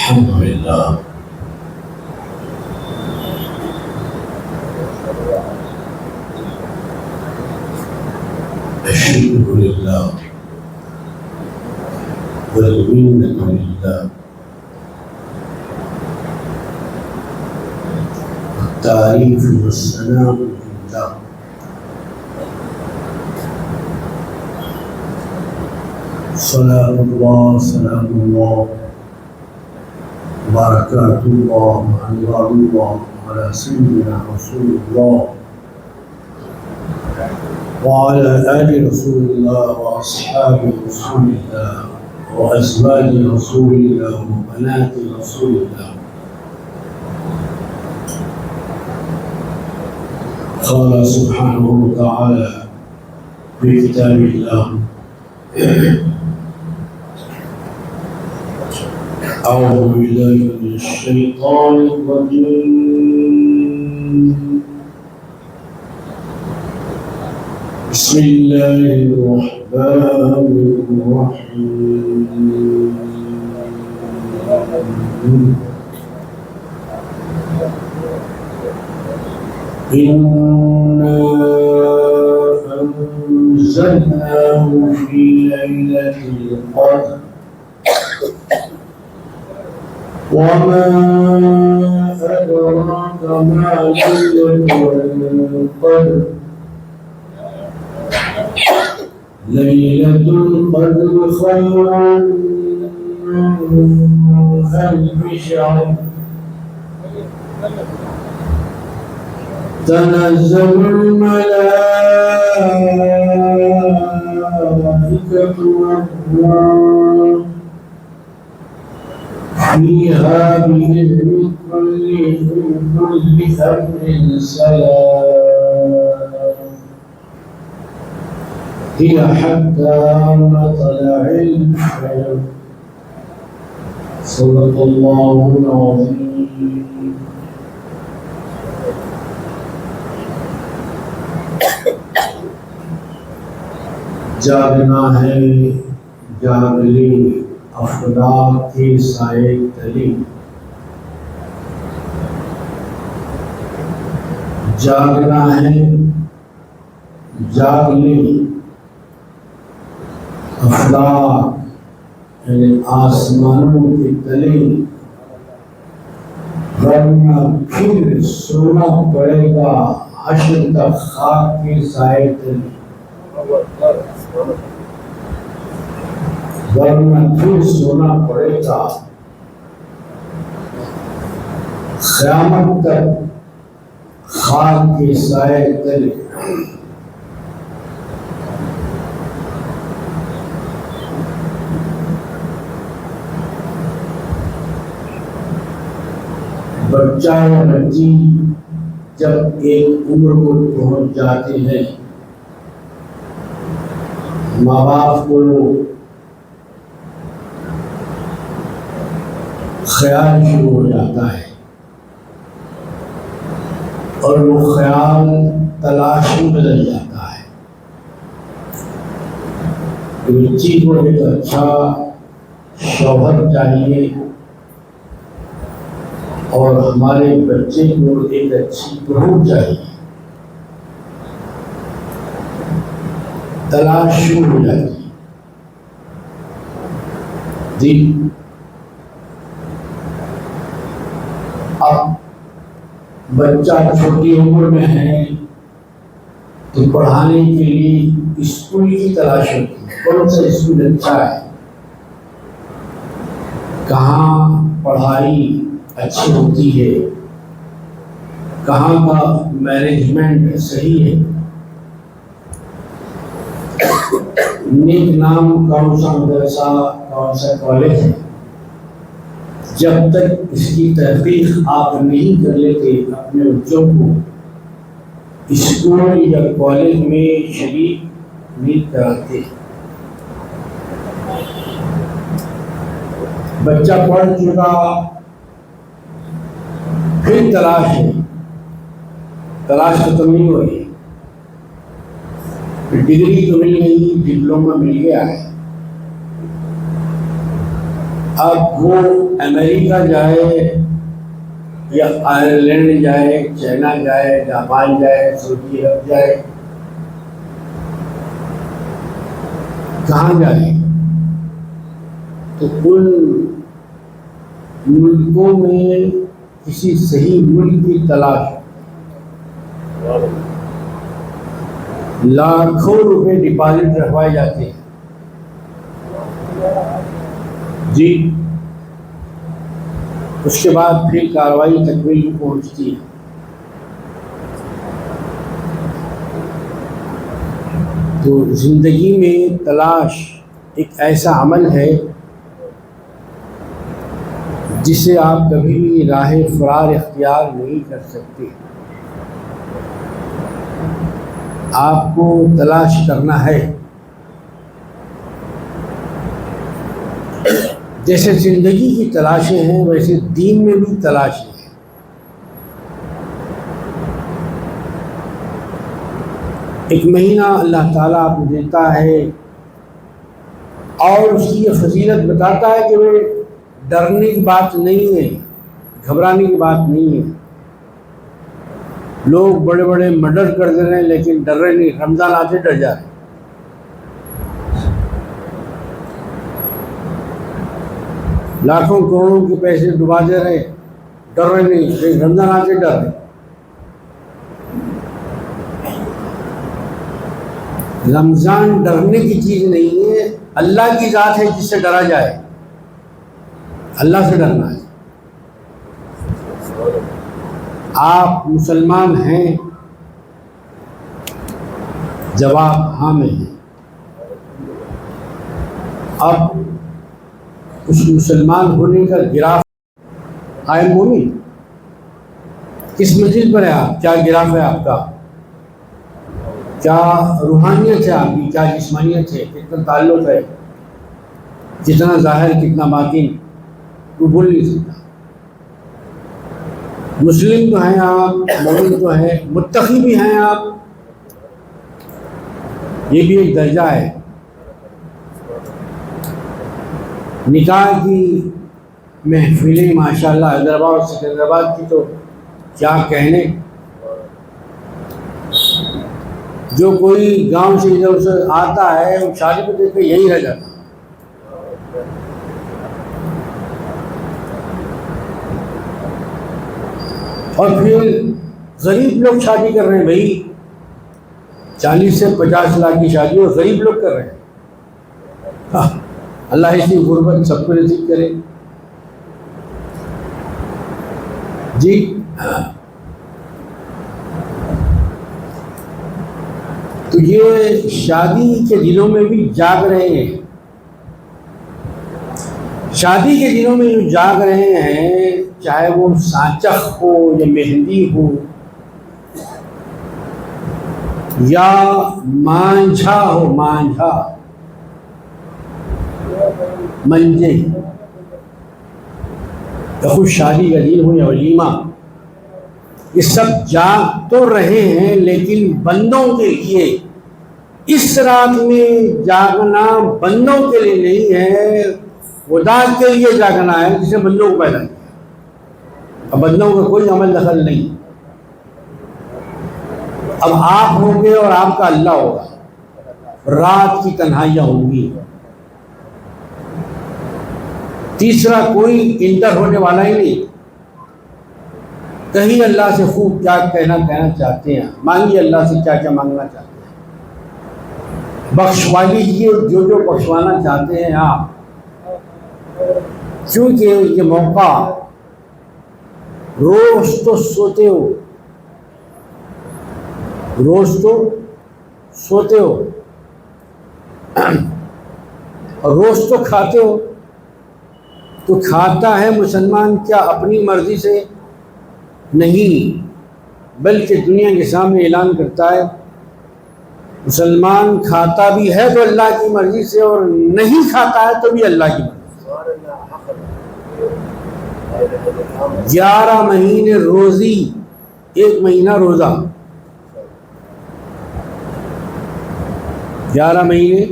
الحمد لله الشكر لله والمنة لله التعريف والثناء لله صلاة الله سلام الله بركات الله أنوار الله على سيدنا رسول الله وعلى آل رسول الله وأصحاب رسول الله وأزواج رسول الله وبنات رسول الله. قال سبحانه وتعالى في كتاب الله: أعوذ بالله من الشيطان الرجيم. بسم الله الرحمن الرحيم. إنا أنزلناه في ليلة القدر وما أدراك ما ليلة القدر ليلة القدر خير من ألف شهر تنزل الملائكة والروح فيها بإذن كل أمر سلام هي حتى مطلع الفجر. صدق الله العظيم. جاگنا ہے جاگلی افلاک کی سائے تلی، جاگنا ہے جاگلی افلاک یعنی آسمانوں کی تلی، ورنہ پھر سونا پڑے گا حشر تک خاک کی سائے تلی، ورنہ پھر سونا پڑے گا قیامت تک خاک کے سائے تلے۔ بچہ یا بچی جب ایک عمر کو پہنچ جاتے ہیں، ماں باپ کو خیال شروع ہو جاتا ہے اور وہ خیال تلاش میں بدل جاتا ہے۔ بچی کو ایک اچھا شوہر چاہیے اور ہمارے بچے کو ایک اچھی بہو چاہیے، تلاش شروع ہو جاتی ہے۔ اب بچہ چھوٹی عمر میں ہے تو پڑھانے کے لیے اسکول کی تلاش ہوتی ہے، کون سا اسکول اچھا ہے، کہاں پڑھائی اچھی ہوتی ہے، کہاں کا مینجمنٹ صحیح ہے، نیک نام کون سا مدرسہ کون سا کالج ہے۔ جب تک اس کی تحقیق آپ نہیں کر لیتے اپنے بچوں کو اسکول یا کالج میں شریک نہیں کراتے۔ بچہ پڑھ چکا پھر تلاش ہے، تلاش ختم نہیں ہو رہی، ڈگری تو مل گئی، ڈپلوما مل گیا ہے، اب وہ امریکہ جائے یا آئرلینڈ جائے، چائنا جائے، جاپان جائے، سعودی عرب جائے، کہاں جائے، تو ان ملکوں میں کسی صحیح ملک کی تلاش، لاکھوں روپے ڈپازٹ رکھوائے جاتے ہیں جی، اس کے بعد پھر کارروائی تکمیل کو پہنچتی ہے۔ تو زندگی میں تلاش ایک ایسا عمل ہے جسے آپ کبھی بھی راہ فرار اختیار نہیں کر سکتے۔ آپ کو تلاش کرنا ہے، جیسے زندگی کی تلاشیں ہیں ویسے دین میں بھی تلاشیں ہیں۔ ایک مہینہ اللہ تعالیٰ آپ کو دیتا ہے اور اس کی یہ فضیلت بتاتا ہے کہ وہ ڈرنے کی بات نہیں ہے، گھبرانے کی بات نہیں ہے۔ لوگ بڑے بڑے مرڈر کر دے رہے ہیں لیکن ڈر رہے نہیں، رمضان آتے ڈر جا رہے ہیں۔ لاکھوں کروڑوں کے پیسے ڈبا دے رہے، ڈر رہے نہیں، لیکن رمضان آتے ڈر رہے۔ رمضان ڈرنے کی چیز نہیں ہے، اللہ کی ذات ہے جس سے ڈرا جائے، اللہ سے ڈرنا ہے۔ آپ مسلمان ہیں؟ جواب ہاں میں ہے۔ اب اس مسلمان ہونے کا گراف، آئے مومن، کس مسجد پر ہے آپ؟ کیا گراف ہے آپ کا؟ کیا روحانیت ہے آپ کی؟ کیا جسمانیت ہے؟ کتنا تعلق ہے؟ کتنا ظاہر کتنا باطن؟ وہ بول نہیں سکتا۔ مسلم تو ہیں آپ، مومن تو ہیں، متقی بھی ہیں آپ، یہ بھی ایک درجہ ہے۔ نکاح کی محفلیں ماشاءاللہ حیدرآباد اور سکندرآباد کی تو کیا کہنے، جو کوئی گاؤں سے ادھر سے آتا ہے وہ شادی کو دیکھ کے یہی رہ جاتا۔ اور پھر غریب لوگ شادی کر رہے ہیں بھائی، 40 سے 50 لاکھ کی شادی اور غریب لوگ کر رہے ہیں۔ اللہ اسی غربت سب کو نصیب کرے جی۔ تو یہ شادی کے دنوں میں بھی جاگ رہے ہیں، شادی کے دنوں میں جو جاگ رہے ہیں، چاہے وہ سانچخ ہو یا مہندی ہو یا مانجھا ہو، مانجھا منجے، یا خود شادی کا دن ہو یا ولیمہ، یہ سب جاگ تو رہے ہیں لیکن بندوں کے لیے۔ اس رات میں جاگنا بندوں کے لیے نہیں ہے، خدا کے لیے جاگنا ہے جسے بندوں کو پیدا کیا۔ اب بندوں کا کوئی عمل دخل نہیں، اب آپ ہوں گے اور آپ کا اللہ ہوگا، رات کی تنہائیاں ہوں گی، تیسرا کوئی انٹر ہونے والا ہی نہیں۔ کہیں اللہ سے خوب کیا کہنا چاہتے ہیں، مانگیے اللہ سے کیا کیا مانگنا چاہتے ہیں، بخشوا لیجیے جو جو بخشوانا چاہتے ہیں آپ، کیونکہ یہ موقع، روز تو سوتے ہو، روز تو سوتے ہو اور روز تو کھاتے ہو، تو کھاتا ہے مسلمان کیا اپنی مرضی سے؟ نہیں، بلکہ دنیا کے سامنے اعلان کرتا ہے مسلمان کھاتا بھی ہے تو اللہ کی مرضی سے، اور نہیں کھاتا ہے تو بھی اللہ کی مرضی سے۔ 11 مہینے روزی، 1 مہینہ روزہ، 11 مہینے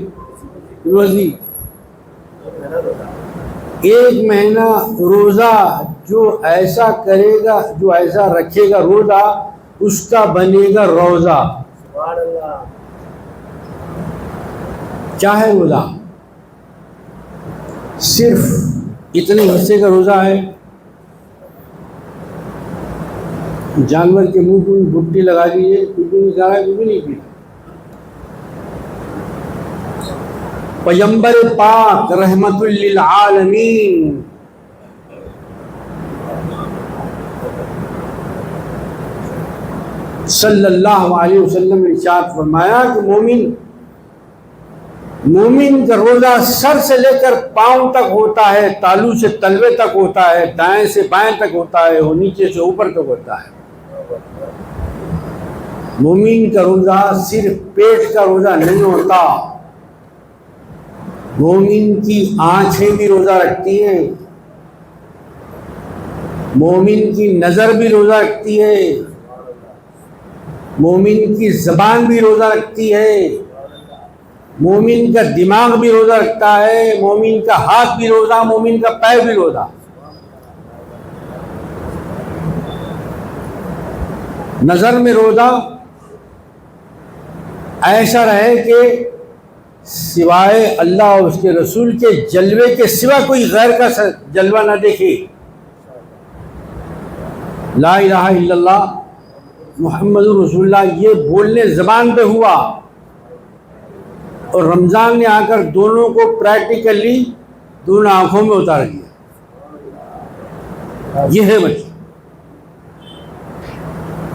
روزی، ایک مہینہ روزہ جو ایسا کرے گا، جو ایسا رکھے گا روزہ، اس کا بنے گا روزہ. سبحان اللہ. کیا ہے روزہ؟ صرف اتنے حصے کا روزہ ہے. جانور کے منہ کو گھٹی لگا دیجیے، کچھ بھی نہیں کھا رہا ہے، کچھ بھی نہیں پیا. پیغمبر پاک رحمت للعالمین صلی اللہ علیہ وسلم نے ارشاد فرمایا کہ مومن کا روزہ سر سے لے کر پاؤں تک ہوتا ہے، تالو سے تلوے تک ہوتا ہے، دائیں سے بائیں تک ہوتا ہے اور نیچے سے اوپر تک ہوتا ہے. مومن کا روزہ صرف پیٹ کا روزہ نہیں ہوتا. مومن کی آنکھیں بھی روزہ رکھتی ہیں، مومن کی نظر بھی روزہ رکھتی ہے، مومن کی زبان بھی روزہ رکھتی ہے، مومن کا دماغ بھی روزہ رکھتا ہے، مومن کا ہاتھ بھی روزہ، مومن کا پیر بھی روزہ. نظر میں روزہ ایسا رہے کہ سوائے اللہ اور اس کے رسول کے جلوے کے سوا کوئی غیر کا جلوہ نہ دیکھے. لا الہ الا اللہ محمد رسول اللہ یہ بولنے زبان پہ ہوا، اور رمضان نے آ کر دونوں کو پریکٹیکلی دونوں آنکھوں میں اتار دیا. یہ ہے بچہ.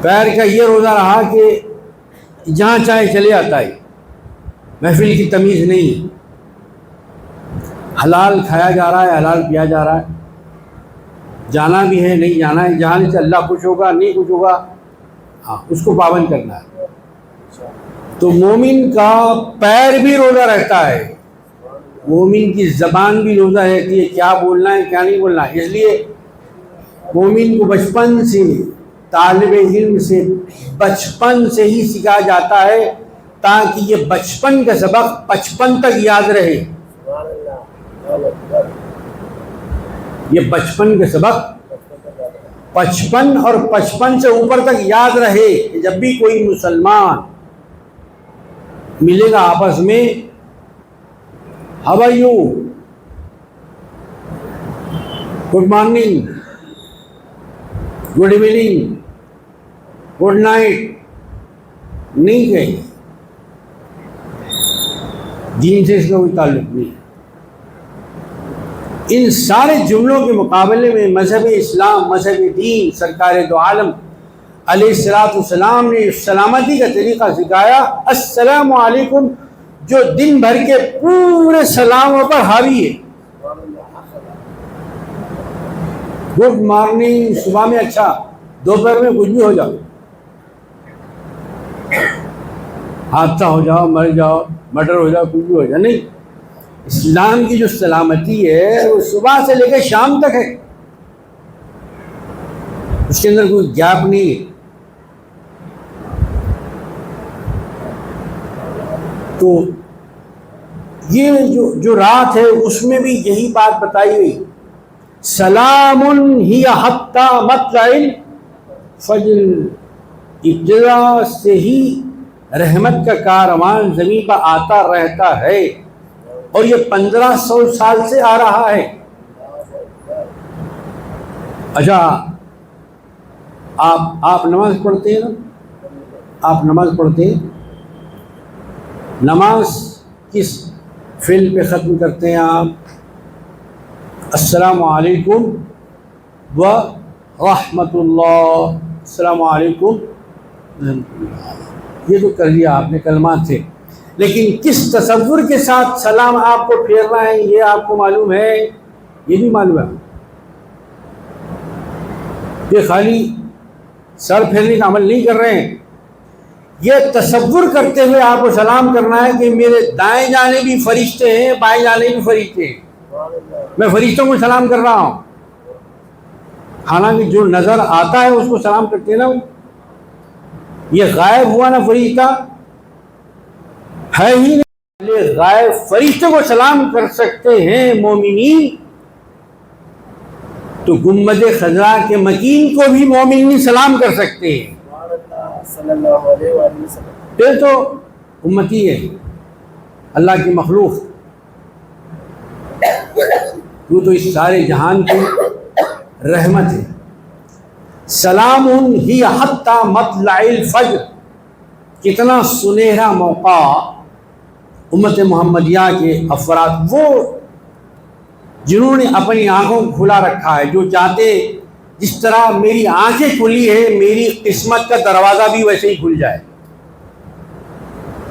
پیر کا یہ روزہ رہا کہ جہاں چاہے چلے آتا ہے، محفل کی تمیز نہیں، حلال کھایا جا رہا ہے، حلال پیا جا رہا ہے، جانا بھی ہے نہیں جانا ہے، جہاں سے اللہ خوش ہوگا نہیں خوش ہوگا ہاں اس کو پابند کرنا ہے. تو مومن کا پیر بھی روزہ رہتا ہے، مومن کی زبان بھی روزہ رہتی ہے، کیا بولنا ہے کیا نہیں بولنا ہے. اس لیے مومن کو بچپن سے، طالب علم سے بچپن سے ہی سکھایا جاتا ہے تاکہ یہ بچپن کا سبق 55 تک یاد رہے. یہ بچپن کے سبق 55 اور 55 سے اوپر تک یاد رہے کہ جب بھی کوئی مسلمان ملے گا آپس میں، how are you, good morning, good evening, good night نہیں کہیں. دین سے اس کا کوئی تعلق نہیں ہے. ان سارے جملوں کے مقابلے میں مذہب اسلام، مذہب دین، سرکار دو عالم علیہ الصلوۃ والسلام نے سلامتی کا طریقہ سکھایا. السلام علیکم جو دن بھر کے پورے سلاموں پر حاوی ہے. گڈ مارننگ صبح میں اچھا، دوپہر میں کچھ بھی ہو جاؤ، حادثہ ہو جاؤ، مر جاؤ، مرڈر ہو جاؤ، کچھ بھی ہو جاؤ، نہیں. اسلام کی جو سلامتی ہے وہ صبح سے لے کے شام تک ہے، اس کے اندر کوئی گیپ نہیں ہے. تو یہ جو رات ہے اس میں بھی یہی بات بتائی گئی، سلام ہی حتی مطلع الفجر. ابتدا سے ہی رحمت کا کاروان زمین پر آتا رہتا ہے، اور یہ 1500 سال سے آ رہا ہے. اچھا آپ نماز پڑھتے ہیں نا، آپ نماز پڑھتے ہیں، نماز کس فعل پہ ختم کرتے ہیں آپ؟ السلام علیکم ورحمۃ اللہ، السلام علیکم. یہ تو کر لیا آپ نے، کلمات سے، لیکن کس تصور کے ساتھ سلام آپ کو پھیرنا ہے یہ آپ کو معلوم ہے؟ یہ بھی معلوم ہے. یہ خالی سر پھیرنے کا عمل نہیں کر رہے ہیں، یہ تصور کرتے ہوئے آپ کو سلام کرنا ہے کہ میرے دائیں جانے بھی فرشتے ہیں، بائیں جانے بھی فرشتے ہیں، میں فرشتوں کو سلام کر رہا ہوں. حالانکہ جو نظر آتا ہے اس کو سلام کرتے ہیں نا، یہ غائب ہوا نا فرشتہ ہے ہی نہیں. غائب فرشتے کو سلام کر سکتے ہیں مومنین تو گنبد خضرا کے مکین کو بھی مومن نہیں سلام کر سکتے ہیں، صلی اللہ علیہ وآلہ وسلم، پھر تو امتی ہے، اللہ کی مخلوق، وہ تو اس سارے جہان کی رحمت ہے۔ سلام ہی حتی مطلع الفجر، کتنا سنہرا موقع امت محمدیہ کے افراد، وہ جنہوں نے اپنی آنکھوں کو کھلا رکھا ہے، جو چاہتے جس طرح میری آنکھیں کھلی ہے میری قسمت کا دروازہ بھی ویسے ہی کھل جائے،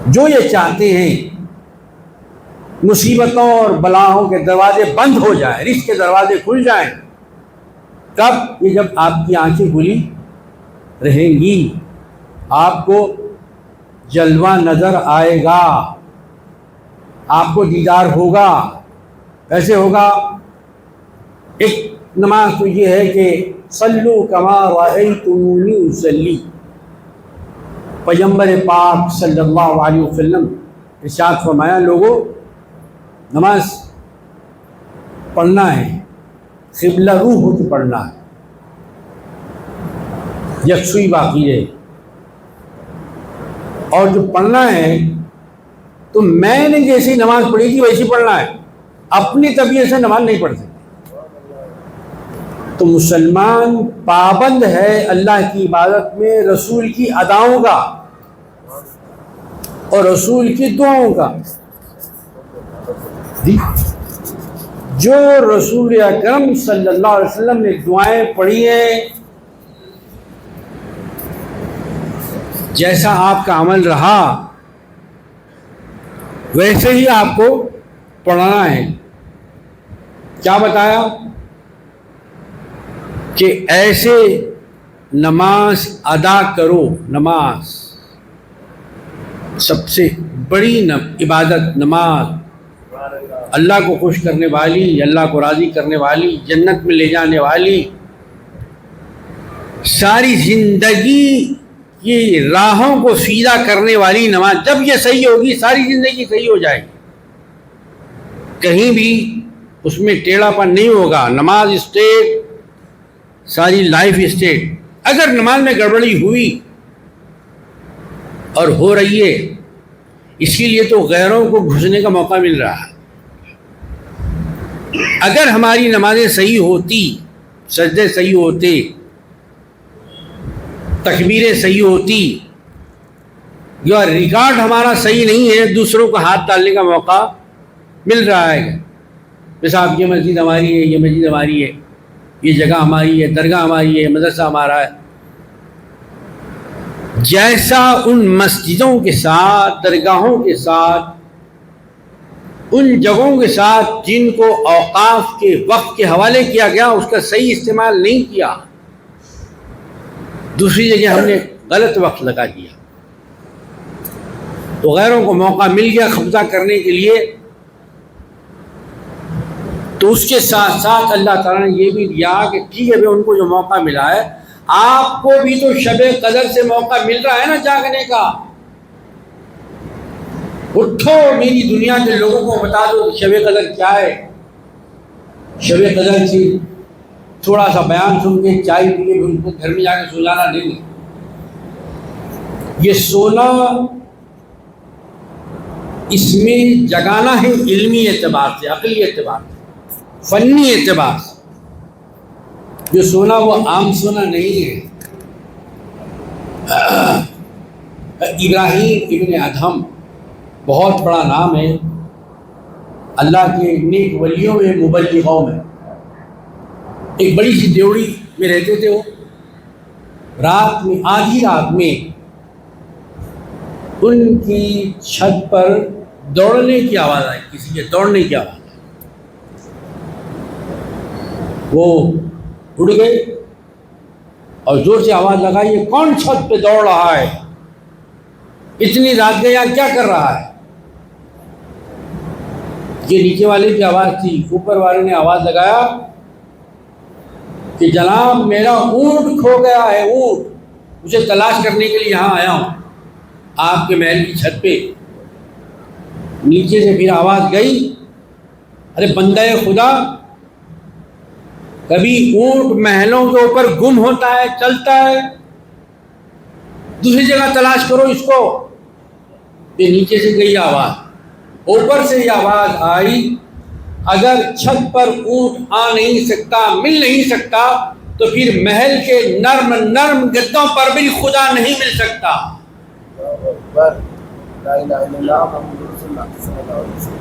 جو یہ چاہتے ہیں مصیبتوں اور بلاؤں کے دروازے بند ہو جائیں، رزق کے دروازے کھل جائیں، کب؟ یہ جب آپ کی آنکھیں کھلی رہیں گی، آپ کو جلوہ نظر آئے گا، آپ کو دیدار ہوگا۔ کیسے ہوگا؟ ایک نماز تو یہ ہے کہ صلو کما رأیتمونی اصلی، پیغمبر پاک صلی اللہ علیہ وسلم ارشاد فرمایا، لوگوں نماز پڑھنا ہے، قبلہ روح ہو کے پڑھنا ہے، یکسوئی باقی ہے، اور جو پڑھنا ہے تو میں نے جیسی نماز پڑھی تھی ویسی پڑھنا ہے، اپنی طبیعت سے نماز نہیں پڑھ سکتے۔ تو مسلمان پابند ہے اللہ کی عبادت میں رسول کی اداؤں کا اور رسول کی دعاؤں کا۔ جو رسول اکرم صلی اللہ علیہ وسلم نے دعائیں پڑھی ہیں، جیسا آپ کا عمل رہا ویسے ہی آپ کو پڑھنا ہے۔ کیا بتایا؟ کہ ایسے نماز ادا کرو، نماز سب سے بڑی عبادت نماز، اللہ کو خوش کرنے والی، اللہ کو راضی کرنے والی، جنت میں لے جانے والی، ساری زندگی کی راہوں کو سیدھا کرنے والی نماز۔ جب یہ صحیح ہوگی ساری زندگی صحیح ہو جائے گی، کہیں بھی اس میں ٹیڑھا پن نہیں ہوگا۔ نماز اسٹیٹ، ساری لائف اسٹیٹ۔ اگر نماز میں گڑبڑی ہوئی اور ہو رہی ہے، اسی لیے تو غیروں کو گھسنے کا موقع مل رہا ہے۔ اگر ہماری نمازیں صحیح ہوتی، سجدے صحیح ہوتے، تکبیریں صحیح ہوتی، جو ریکارڈ ہمارا صحیح نہیں ہے، دوسروں کو ہاتھ ڈالنے کا موقع مل رہا ہے۔ جیسا آپ یہ مسجد ہماری ہے، یہ مسجد ہماری ہے، یہ جگہ ہماری ہے، درگاہ ہماری ہے، مدرسہ ہمارا ہے۔ جیسا ان مسجدوں کے ساتھ، درگاہوں کے ساتھ، ان جگہوں کے ساتھ جن کو اوقاف کے وقت کے حوالے کیا گیا، اس کا صحیح استعمال نہیں کیا، دوسری جگہ ہم نے غلط وقت لگا دیا، تو غیروں کو موقع مل گیا قبضہ کرنے کے لیے۔ تو اس کے ساتھ ساتھ اللہ تعالیٰ نے یہ بھی دیا کہ ٹھیک ہے، ان کو جو موقع ملا ہے، آپ کو بھی تو شب قدر سے موقع مل رہا ہے نا جاگنے کا۔ اٹھو، میری دنیا کے لوگوں کو بتا دو کہ شب قدر کیا ہے۔ شب قدر کی تھوڑا سا بیان سن کے چائے پی کے ان کو گھر میں جا کے سو جانا نہیں۔ یہ سونا اس میں جگانا ہے علمی اعتبار سے، عقلی اعتبار سے، فنی اعتبار سے۔ جو سونا وہ عام سونا نہیں ہے۔ ابراہیم ابن ادہم بہت بڑا نام ہے اللہ کے نیک ولیوں میں، مبلغوں میں۔ ایک بڑی سی دیوڑی میں رہتے تھے وہ۔ رات میں، آدھی رات میں ان کی چھت پر دوڑنے کی آواز آئی، کسی کے دوڑنے کی آواز آئی۔ وہ اڑ گئے اور زور سے آواز لگائی، یہ کون چھت پہ دوڑ رہا ہے؟ اتنی رات میں یہاں کیا کر رہا ہے؟ یہ نیچے والے کی آواز تھی۔ اوپر والے نے آواز لگایا کہ جناب میرا اونٹ کھو گیا ہے، اونٹ، اسے تلاش کرنے کے لیے یہاں آیا ہوں آپ کے محل کی چھت پہ۔ نیچے سے پھر آواز گئی، ارے بندہ خدا، کبھی اونٹ محلوں کے اوپر گم ہوتا ہے، چلتا ہے، دوسری جگہ تلاش کرو اس کو، یہ نیچے سے گئی آواز، اوپر سے یہ آواز آئی، اگر چھت پر اونٹ آ نہیں سکتا، مل نہیں سکتا، تو پھر محل کے نرم نرم گدوں پر بھی خدا نہیں مل سکتا۔ لا الہ الا اللہ محمد رسول اللہ صلی اللہ علیہ وسلم۔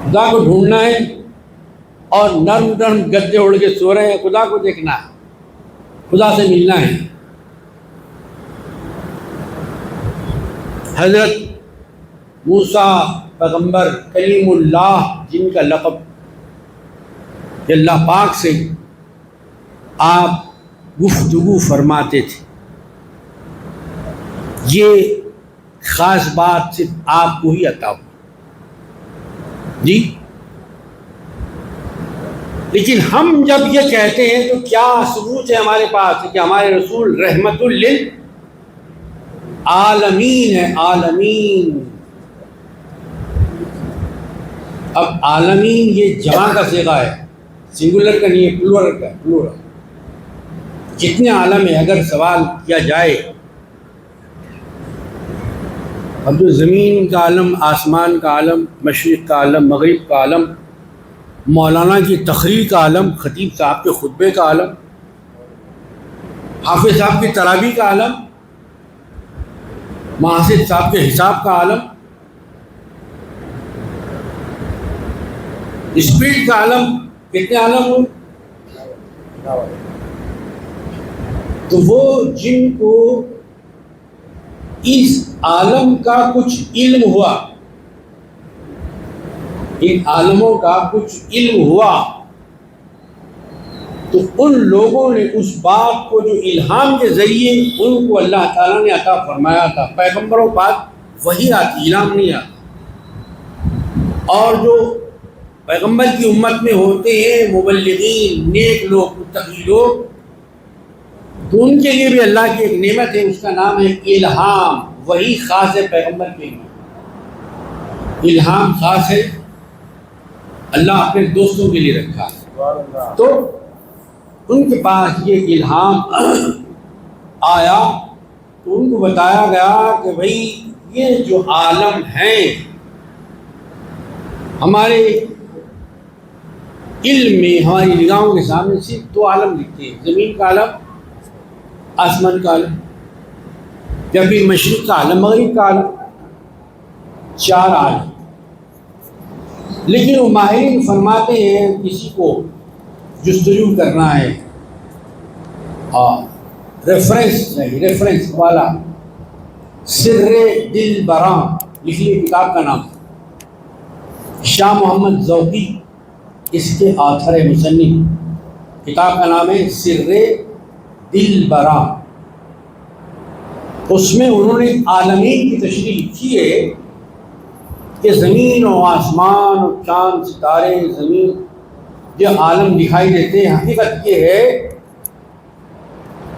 خدا کو ڈھونڈنا ہے اور نرم نرم گدے اڑ کے سو رہے ہیں، خدا کو دیکھنا ہے، خدا سے ملنا ہے۔ حضرت موسیٰ پیغمبر کلیم اللہ، جن کا لقب کہ اللہ پاک سے آپ گفتگو فرماتے تھے، یہ خاص بات صرف آپ کو ہی عطا ہو جی۔ لیکن ہم جب یہ کہتے ہیں تو کیا ثبوت ہے ہمارے پاس کہ ہمارے رسول رحمت للعالمین ہے؟ عالمین، اب عالمین یہ جمع کا صیغہ ہے، سنگولر کا نہیں ہے، پلورل کا ہے، پلورل۔ کتنے عالم ہے اگر سوال کیا جائے، اب جو زمین کا عالم، آسمان کا عالم، مشرق کا عالم، مغرب کا عالم، مولانا کی تقریر کا عالم، خطیب صاحب کے خطبے کا عالم، حافظ صاحب کی تراویح کا عالم، محاسب صاحب کے حساب کا عالم، اسپیڈ کا عالم، کتنے عالم ہوں؟ تو وہ جن کو اس عالم کا کچھ علم ہوا، ان عالموں کا کچھ علم ہوا، تو ان لوگوں نے اس بات کو جو الہام کے ذریعے ان کو اللہ تعالیٰ نے عطا فرمایا تھا، پیغمبروں پاک وہی آتی، الہام نہیں آتا۔ اور جو پیغمبر کی امت میں ہوتے ہیں مبلغین، نیک لوگ، متقی لوگ، تو ان کے لیے بھی اللہ کی ایک نعمت ہے، اس کا نام ہے الہام، وہی خاص ہے پیغمبر کے لیے، الہام خاص ہے، اللہ اپنے دوستوں کے لیے رکھا ہے۔ تو ان کے پاس یہ الہام آیا تو ان کو بتایا گیا کہ بھئی یہ جو عالم ہیں، ہمارے علم میں، ہماری نگاہوں کے سامنے صرف دو عالم دکھتے ہیں، زمین کا عالم، آسمان کا عالم، یا پھر مشرق کا عالم، مغرب کا عالم، چار عالم۔ لیکن وہ ماہرین فرماتے ہیں کسی کو جستجو کرنا ہے، ریفرنس والا، سر دل براں لکھ لیے، کتاب کا نام شاہ محمد ذوقی، اس کے آتھر مصنف، کتاب کا نام ہے سر دل براں۔ اس میں انہوں نے عالمین کی تشریح لکھی ہے کہ زمین و آسمان و چاند ستارے، زمین، یہ عالم دکھائی دیتے ہیں، حقیقت یہ ہے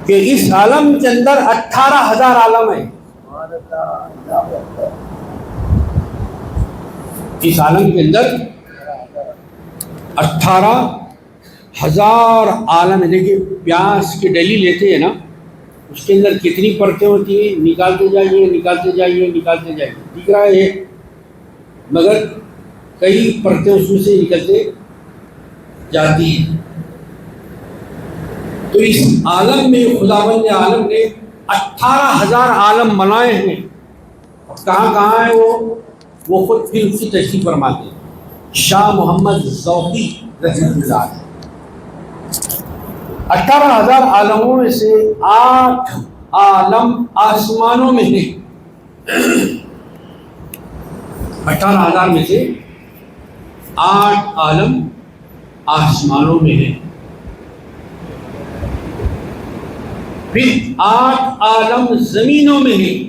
کہ اس عالم کے اندر 18,000 عالم ہیں۔ اس عالم کے اندر 18,000 عالم ہے۔ دیکھیے پیاس کی ڈلی لیتے ہیں نا، اس کے اندر کتنی پرتیں ہوتی ہیں، نکالتے جائیے نکالتے جائیے نکالتے جائیے، دکھ رہا ہے مگر کئی پرتیں اس میں سے نکلتے جاتی ہیں۔ تو اس عالم میں خداوند عالم نے 18,000 عالم بنائے ہیں، کہاں کہاں ہیں وہ خود پھر اس کی تشریح فرماتے ہیں۔ شاہ محمد ذوقی رحمۃ اللہ علیہ 18,000 عالموں میں سے 8 عالم آسمانوں میں ہیں، 18,000 میں سے 8 عالم آسمانوں میں ہیں، پھر 8 عالم زمینوں میں ہیں،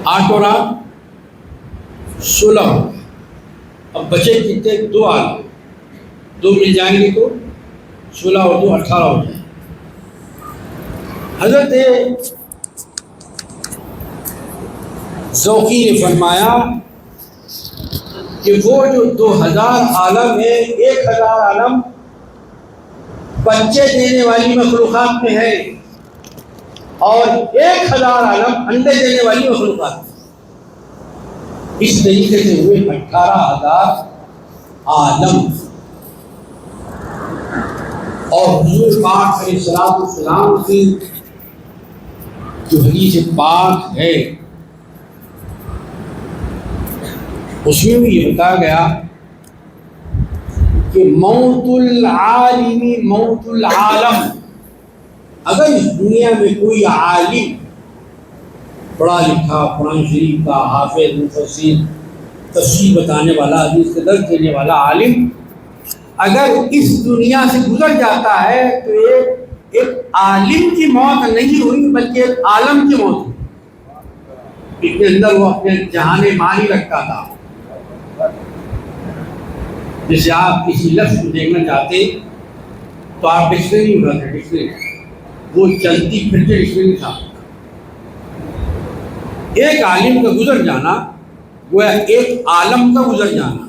8 اور 8 16۔ اب بچے کتنے؟ 2 عالم، 2 مل جائیں گے تو 16 اور 2 18 ہو جائیں۔ حضرت ذوقی نے فرمایا کہ وہ جو 2000 عالم ہے، 1000 عالم بچے دینے والی مخلوقات میں ہے اور 1000 عالم انڈے دینے والی مخلوقات میں۔ اس طریقے سے ہوئے 18,000 عالم۔ اور حضور پاک علیہ السلام کی جو حدیث پاک ہے اس میں بھی یہ بتایا گیا کہ موت العالم موت العالم۔ اگر اس دنیا میں کوئی عالم، پڑھا لکھا، قرآن شریف کا حافظ، مفسر، تفسیر بتانے والا، حدیث کے درس دینے والا عالم اگر اس دنیا سے گزر جاتا ہے تو ایک عالم کی موت نہیں ہوئی بلکہ ایک عالم کی موت ہوئی۔ اس کے اندر وہ اپنے جہان مانی رکھتا تھا۔ جیسے آپ کسی لفظ کو دیکھنا چاہتے تو آپ ڈکشنری اٹھاتے، ڈکشنری وہ چلتی پھرتی ڈکشنری تھا۔ ایک عالم کا گزر جانا وہ ایک عالم کا گزر جانا۔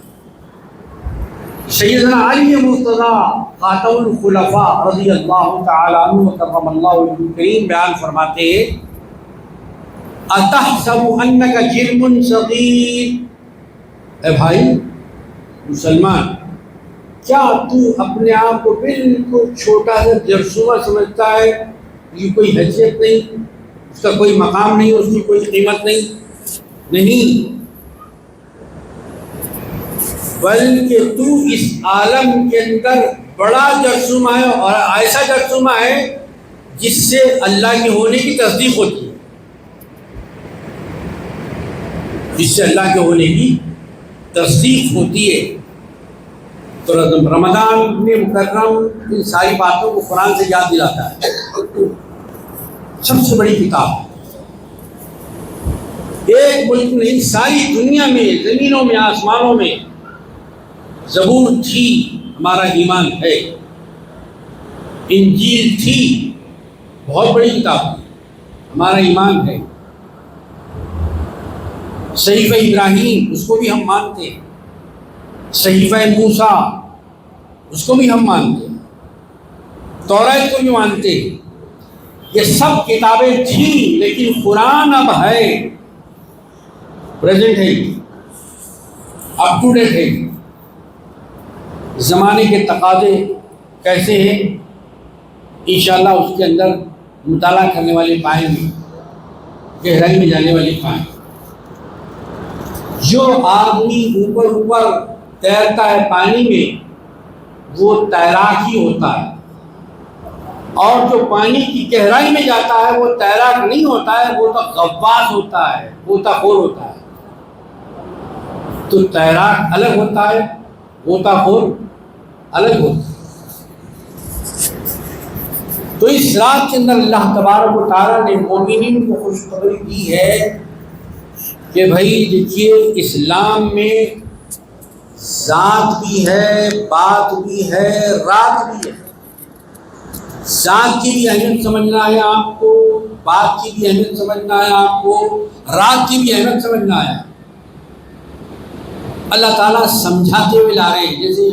سیدنا علی مرتضیٰ خاتم الخلفاء رضی اللہ تعالی عنہ وکرم اللہ وجہہ الکریم بیان فرماتے ہیں اتحسب انک جرم صغیر، اے بھائی مسلمان، کیا تو اپنے آپ کو بالکل چھوٹا سا جرثومہ سمجھتا ہے؟ یہ کوئی حیثیت نہیں، اس کا کوئی مقام نہیں، اس کی کوئی قیمت نہیں، بلکہ تو اس عالم کے اندر بڑا جرثومہ ہے، اور ایسا جرثومہ ہے جس سے اللہ کے ہونے کی تصدیق ہوتی ہے، جس سے اللہ کے ہونے کی تصدیق ہوتی ہے۔ تو رمضان میں مکرم ان ساری باتوں کو قرآن سے یاد دلاتا ہے۔ سب سے بڑی کتاب ایک ملک نہیں، ساری دنیا میں، زمینوں میں، آسمانوں میں زبور تھی، ہمارا ایمان ہے۔ انجیل تھی، بہت بڑی کتاب تھی، ہمارا ایمان ہے۔ صحیفہ ابراہیم، اس کو بھی ہم مانتے ہیں۔ صحیفہ موسیٰ، اس کو بھی ہم مانتے ہیں۔ توریت کو بھی مانتے ہیں۔ یہ سب کتابیں تھیں، لیکن قرآن اب ہے، پریزنٹ ہے، اپ ٹو ڈیٹ ہے۔ زمانے کے تقاضے کیسے ہیں انشاءاللہ اس کے اندر مطالعہ کرنے والے پائیں گے، گہرائی میں جانے والے پائیں گے۔ جو آدمی اوپر تیرتا ہے پانی میں وہ تیراک ہی ہوتا ہے، اور جو پانی کی گہرائی میں جاتا ہے وہ تیراک نہیں ہوتا ہے، وہ تو غواص ہوتا ہے، غوطہ خور ہوتا ہے۔ تو تیراک الگ ہوتا ہے، غوطہ خور الگ ہوتا ہے۔ تو اس رات کے اندر اللہ تبارک و تعالیٰ نے مومنین کو خوشخبری دی ہے کہ بھائی دیکھیے اسلام میں ذات بھی ہے، بات بھی ہے، رات بھی ہے۔ ذات کی بھی اہمیت سمجھنا ہے آپ کو، بات کی بھی اہمیت سمجھنا ہے آپ کو، رات کی بھی اہمیت سمجھنا ہے۔ اللہ تعالیٰ سمجھاتے ہوئے لا رہے ہیں، جیسے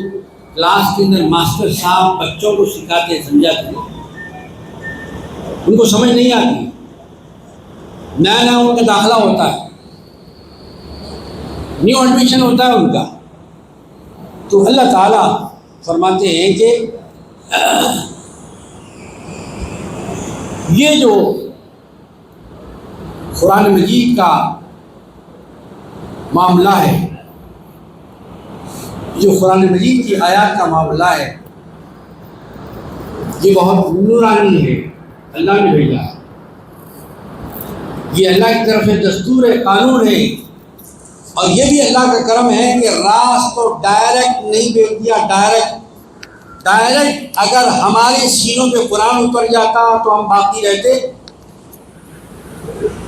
کلاس کے اندر ماسٹر صاحب بچوں کو سکھاتے ہیں، سمجھاتے ہیں، ان کو سمجھ نہیں آتی، نیا ان کا داخلہ ہوتا ہے، نیو ایڈمیشن ہوتا ہے ان کا، تو اللہ تعالیٰ فرماتے ہیں کہ یہ جو قرآن مجید کا معاملہ ہے، جو قرآن مجید کی آیات کا معاملہ ہے، یہ بہت نورانی ہے، اللہ نے بھیجا ہے، یہ اللہ کی طرف سے دستور ہے، قانون ہے، اور یہ بھی اللہ کا کرم ہے کہ راست تو ڈائریکٹ نہیں بھیج دیا، ڈائریکٹ اگر ہمارے سینوں پہ قرآن اتر جاتا تو ہم باقی رہتے،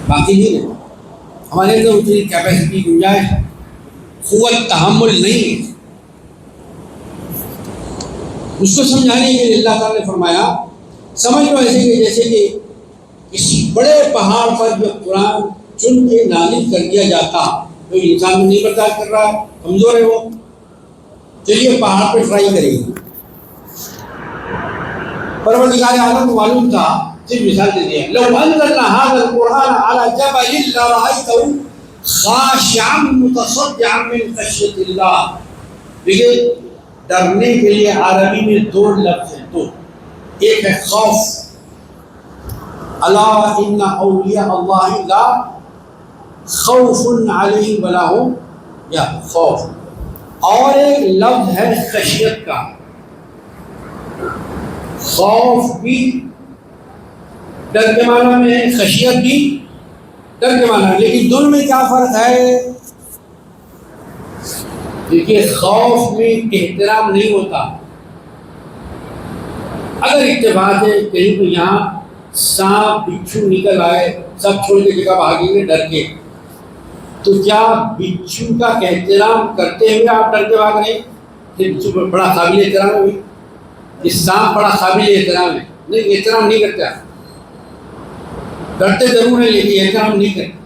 باقی نہیں رہتے، ہمارے اندر اتنی کیپیسٹی، گنجائش، قوت تحمل نہیں ہے۔ اس کو سمجھانے کے لیے اللہ تعالیٰ نے فرمایا سمجھ لو ایسے کہ جیسے کہ کسی بڑے پہاڑ پر جب قرآن چن کے نازل کر دیا جاتا کوئی انسان میں نہیں برداشت کر رہا، کمزور ہے وہ، چلیے پہاڑ پہ ٹرائی کریں گے۔ پروردگار عالم کو معلوم تھا، صرف مثال دے دیا، لو انزلنا هذا القرآن على جبل لرأيته خاشعا متصدعا من خشية الله۔ دیکھیے ڈرنے کے لیے عربی میں دو لفظ ہیں، دو، ایک ہے خوف، الا ان اولیاء اللہ لا خوف علیہم ولا هم یا خوف، اور ایک لفظ ہے خشیت کا، خوف بھی ڈر کے معنی میں ہے، خشیت بھی ڈر کے معنی ہے، لیکن دونوں میں کیا فرق ہے؟ دیکھیے خوف میں احترام نہیں ہوتا، اگر اتفاق ہے کہیں تو یہاں سانپ بچھو نکل آئے، سب چھوڑ کے جگہ بھاگیں گے ڈر کے، تو کیا بچھو کا احترام کرتے ہوئے آپ ڈر کے بھاگ رہے ہیں کہ بچھو بڑا قابل احترام ہے، یہ سانپ بڑا قابل احترام ہے؟ نہیں، احترام نہیں کرتے، آپ ڈرتے ضرور ہیں لیکن احترام نہیں کرتے۔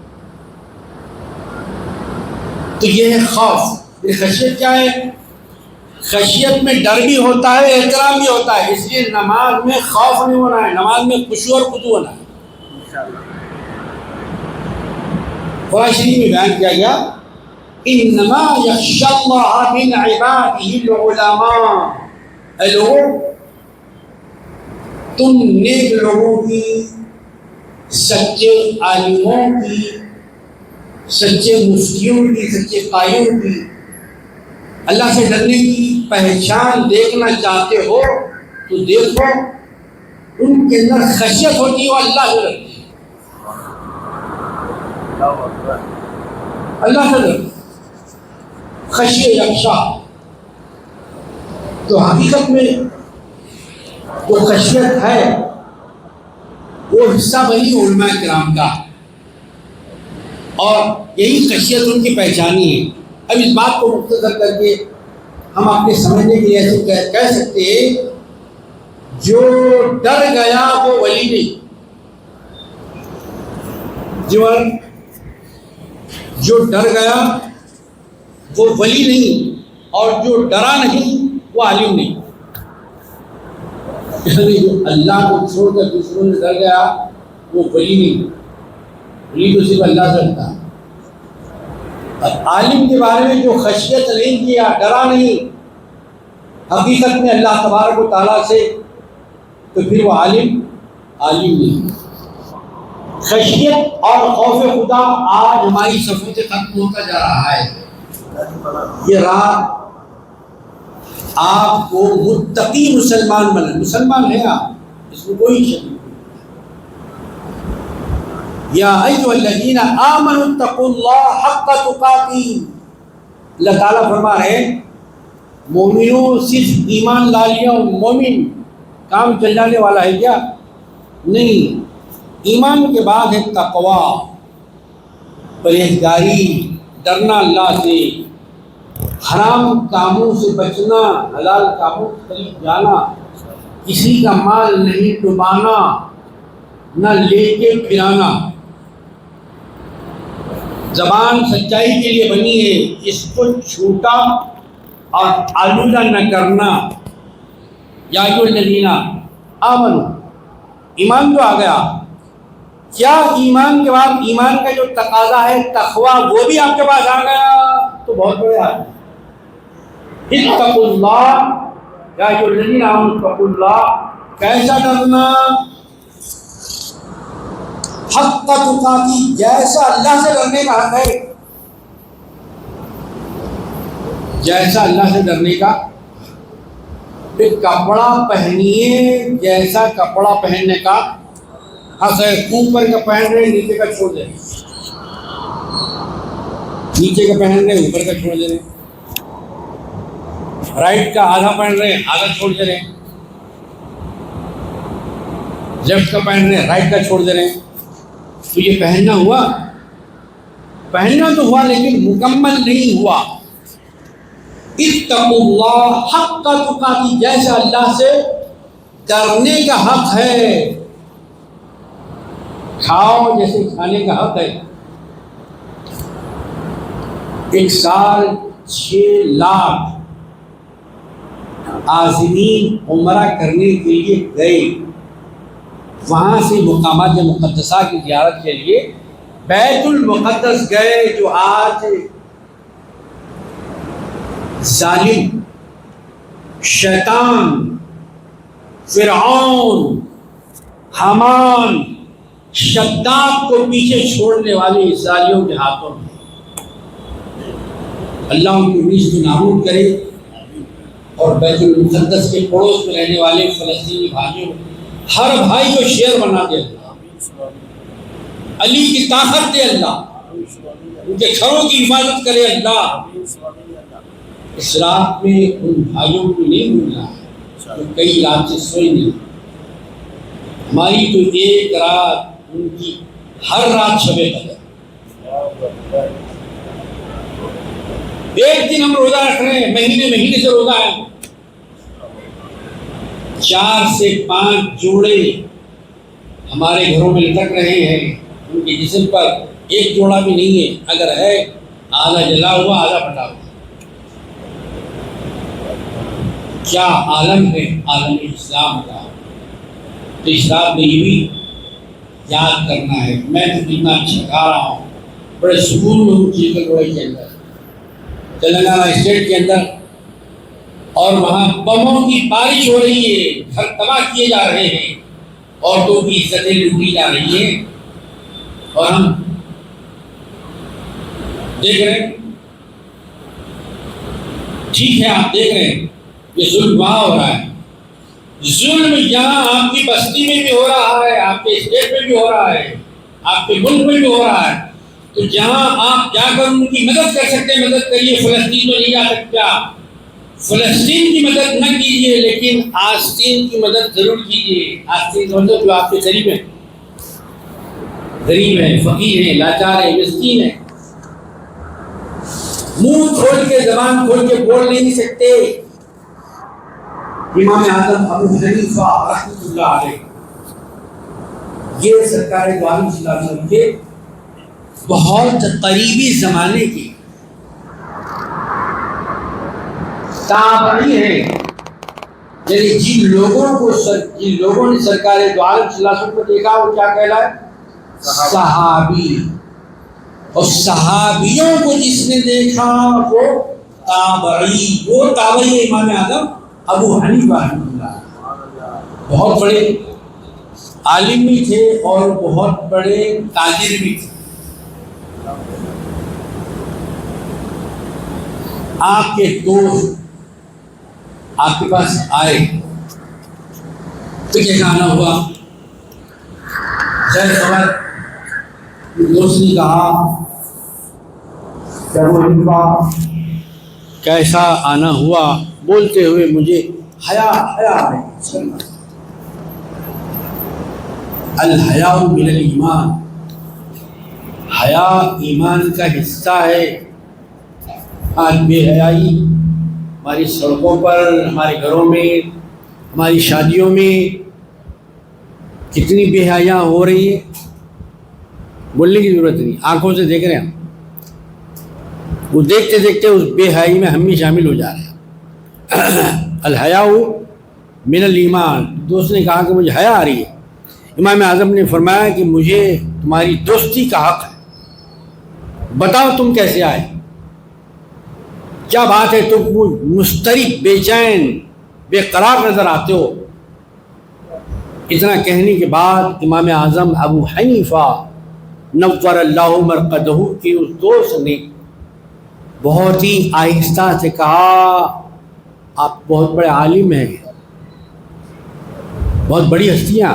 تو یہ ہے خوف۔ خشیت کیا ہے؟ خشیت میں ڈر بھی ہوتا ہے، احترام بھی ہوتا ہے، اس لیے نماز میں خوف نہیں ہونا ہے، نماز میں خشوع اور خضوع ہونا ہے۔ قرآن شریف میں بیان کیا گیا، انما یخشی اللہ من عبادہ العلماء، اے لوگوں تم نیک لوگوں کی، سچے عالموں کی، سچے مفتیوں کی، سچے قائموں کی اللہ سے ڈرنے کی پہچان دیکھنا چاہتے ہو تو دیکھو ان کے اندر خشیت ہوتی ہے، وہ اللہ سے ڈرتے ہیں، اللہ سے ڈرتے ہیں، خشیہ یخشا۔ تو حقیقت میں جو خشیت ہے وہ حصہ بنی علماء کرام کا، اور یہی خشیت ان کی پہچانی ہے۔ اب اس بات کو مختصر کر کے ہم اپنے سمجھنے کے لیے ایسے کہہ سکتے ہیں، جو ڈر گیا وہ ولی نہیں، جو ڈر گیا وہ ولی نہیں، اور جو ڈرا نہیں وہ عالم نہیں۔ یعنی جو اللہ کو چھوڑ کر دوسروں میں ڈر گیا وہ ولی نہیں، ولی تو صرف اللہ سے ڈرتا ہے۔ عالم کے بارے میں جو خشیت نہیں کیا، ڈرا نہیں حقیقت میں اللہ تبارک و تعالیٰ سے، تو پھر وہ عالم نہیں۔ خشیت اور خوف خدا آج ہماری صفوں سے ختم ہوتا جا رہا ہے۔ یہ رات آپ کو متقی مسلمان بنے، مسلمان ہے آپ، اس میں کوئی شک نہیں۔ یا ایھا الذین آمنوا اتقوا اللہ حق تقاتی، اللہ تعالیٰ فرما رہے ہیں مومنوں صرف ایمان لا لیا اور مومن کام چل جانے والا ہے کیا؟ نہیں، ایمان کے بعد ہے تقویٰ، پرہیزگاری، ڈرنا اللہ سے، حرام کاموں سے بچنا، حلال کاموں کے قریب جانا، کسی کا مال نہیں ڈبانا، نہ لے کے پھرانا، زبان سچائی کے لیے بنی ہے، اس کو چھوٹا اور آلودہ نہ کرنا۔ یا ایھا الذین آمنوا، ایمان تو آ گیا، کیا ایمان کے بعد ایمان کا جو تقاضا ہے تقویٰ وہ بھی آپ کے پاس آ گیا تو بہت بڑے آدمی۔ اتقوا اللہ، یا ایھا الذین آمنوا اتقوا اللہ، کیسا ڈرنا؟ حق تقاتی، جیسا اللہ سے ڈرنے کا حق ہے، جیسا اللہ سے ڈرنے کا۔ پھر کپڑا پہنیے جیسا کپڑا پہننے کا حق ہے، اوپر کا پہن رہے نیچے کا چھوڑ دیں، نیچے کا پہن رہے اوپر کا چھوڑ دے رہے، رائٹ کا آدھا پہن رہے آدھا چھوڑ دے رہے، لیفٹ کا پہن رہے رائٹ کا چھوڑ دے رہے، تو یہ پہننا ہوا، پہننا تو ہوا لیکن مکمل نہیں ہوا۔ اتقوا اللہ حق تقاتی، جیسا اللہ سے ڈرنے کا حق ہے، کھاؤ جیسے کھانے کا حق ہے، ایک سال 6 لاکھ عازمین عمرہ کرنے کے لیے گئے، وہاں سے مقامات مقدسہ کی زیارت کے لیے بیت المقدس گئے، جو آج ظالم شیطان فرعون حامان شداد کو پیچھے چھوڑنے والے اسرائیلیوں کے ہاتھوں میں۔ اللہ ان کی نیز کو نابود کرے، اور بیت المقدس کے پڑوس میں رہنے والے فلسطینی بھائیوں، ہر بھائی کو شیر بنا دے اللہ، علی کی طاقت دے اللہ، ان کے گھروں کی حفاظت کرے اللہ۔ اس رات میں ان بھائیوں کو نہیں بھولنا ہے جو کئی رات سے سوئے نہیں۔ ہماری تو ایک رات، ان کی ہر رات شب قدر۔ ایک دن ہم روزہ رکھ رہے ہیں، مہینے سے روزہ ہے، 4 سے 5 جوڑے ہمارے گھروں میں لٹک رہے ہیں، ان کے جسم پر ایک جوڑا بھی نہیں ہے، اگر ہے آدھا جلا ہوا آدھا پھٹا ہوا۔ کیا عالم ہے عالم اسلام کا، تو اس رات میں یہ بھی یاد کرنا ہے۔ میں تو کتنا اچھا گا رہا ہوں، بڑے سکون میں ہوں چیکل روڈ کے اندر، تلنگانہ اسٹیٹ کے اندر، اور وہاں بموں کی بارش ہو رہی ہے، گھر تباہ کیے جا رہے ہیں، عورتوں کی عزتیں لوٹی جا رہی ہیں، اور ہم دیکھ رہے ہیں۔ ٹھیک ہے، آپ دیکھ رہے ہیں یہ ظلم وہاں ہو رہا ہے، ظلم یہاں آپ کی بستی میں بھی ہو رہا ہے، آپ کے اسٹیٹ میں بھی ہو رہا ہے، آپ کے ملک میں بھی ہو رہا ہے۔ تو جہاں آپ جا کر ان کی مدد کر سکتے ہیں مدد کریے۔ فلسطین تو نہیں جا سکتا، فلسطین کی مدد نہ کیجیے، لیکن آستین کی مدد ضرور کیجیے۔ آستین کا مطلب جو آپ کے قریب ہیں، غریب ہیں، فقیر ہیں، لاچار ہیں، مسکین ہیں، منہ کھول کے زبان کھول کے بول نہیں سکتے۔ امام اعظم ابو حنیفہ رحمۃ اللہ علیہ، یہ سرکار دو عالم صلی اللہ علیہ وسلم کے بہت قریبی زمانے کی تابعی ہیں، یعنی جن لوگوں نے سرکار دو عالم صلی اللہ علیہ وسلم کو دیکھا وہ کیا کہلائے؟ صحابی۔ اور صحابیوں کو جس نے دیکھا وہ تابعی، وہ تابعی امام اعظم ابو حنیفہ رحمۃ اللہ، بہت بڑے عالم بھی تھے اور بہت بڑے تاجر بھی تھے۔ آپ کے دوست آپ کے پاس آئے تو کیا کہنا ہوا؟ خیر خبر، دوست نے کہا کہ ابو حنیفہ کیسا آنا ہوا؟ بولتے ہوئے مجھے حیا ہے۔ الحیاء من الایمان، حیا ایمان کا حصہ ہے۔ آج بے حیائی ہماری سڑکوں پر، ہمارے گھروں میں، ہماری شادیوں میں کتنی بے حیاں ہو رہی ہے، بولنے کی ضرورت نہیں، آنکھوں سے دیکھ رہے ہیں ہم، وہ دیکھتے دیکھتے اس بے حیائی میں ہم بھی شامل ہو جا رہے ہیں۔ الحیاء من الایمان، دوست نے کہا کہ مجھے حیا آ رہی ہے۔ امام اعظم نے فرمایا کہ مجھے تمہاری دوستی کا حق ہے، بتاؤ تم کیسے آئے، کیا بات ہے، تم مضطرب، بے چین، بے قرار نظر آتے ہو۔ اتنا کہنے کے بعد امام اعظم ابو حنیفہ نور اللہ مرقدہ کے اس دوست نے بہت ہی آہستہ سے کہا، آپ بہت بڑے عالم ہیں، بہت بڑی ہستیاں،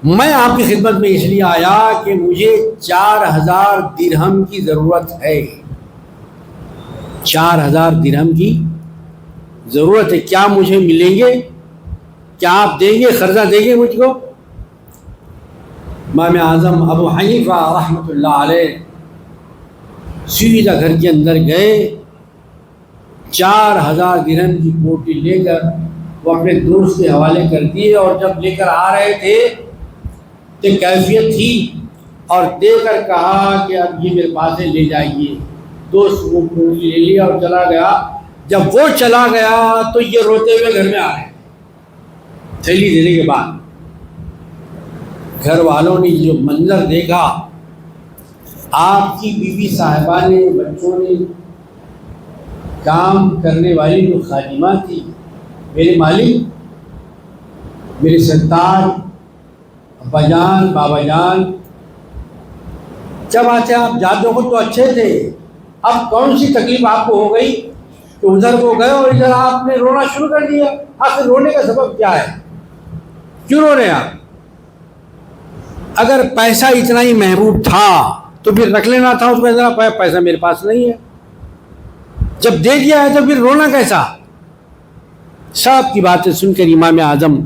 میں آپ کی خدمت میں اس لیے آیا کہ مجھے 4000 درہم کی ضرورت ہے، 4000 درہم کی ضرورت ہے، کیا مجھے ملیں گے؟ کیا آپ دیں گے، قرضہ دیں گے مجھ کو؟ امام اعظم ابو حنیفہ رحمۃ اللہ علیہ سیدھا گھر کے اندر گئے، 4000 درہم کی پوٹی لے کر وہ اپنے دوست کے حوالے کر دیے، اور جب لے کر آ رہے تھے تو کیفیت تھی، اور دے کر کہا کہ اب یہ میرے پاس ہے، لے جائیے۔ دوست وہ پونجی لے لیا اور چلا گیا. جب وہ چلا گیا تو یہ روتے ہوئے گھر میں آ گئے تھیلی دینے کے بعد. گھر والوں نے جو منظر دیکھا، آپ کی بیوی صاحبہ نے، بچوں نے، کام کرنے والی جو خادمہ تھی، میرے مالک، میرے سرتاج، ابا جان، بابا جان، جب آتے آپ جاتے ہو تو اچھے تھے، اب کون سی تکلیف آپ کو ہو گئی کہ ادھر کو گئے اور ادھر آپ نے رونا شروع کر دیا؟ آخر رونے کا سبب کیا ہے؟ کیوں رو رہے ہیں آپ؟ اگر پیسہ اتنا ہی محبوب تھا تو پھر رکھ لینا تھا اس میں. پیسہ میرے پاس نہیں ہے، جب دے دیا ہے تو پھر رونا کیسا؟ سب کی باتیں سن کر امام اعظم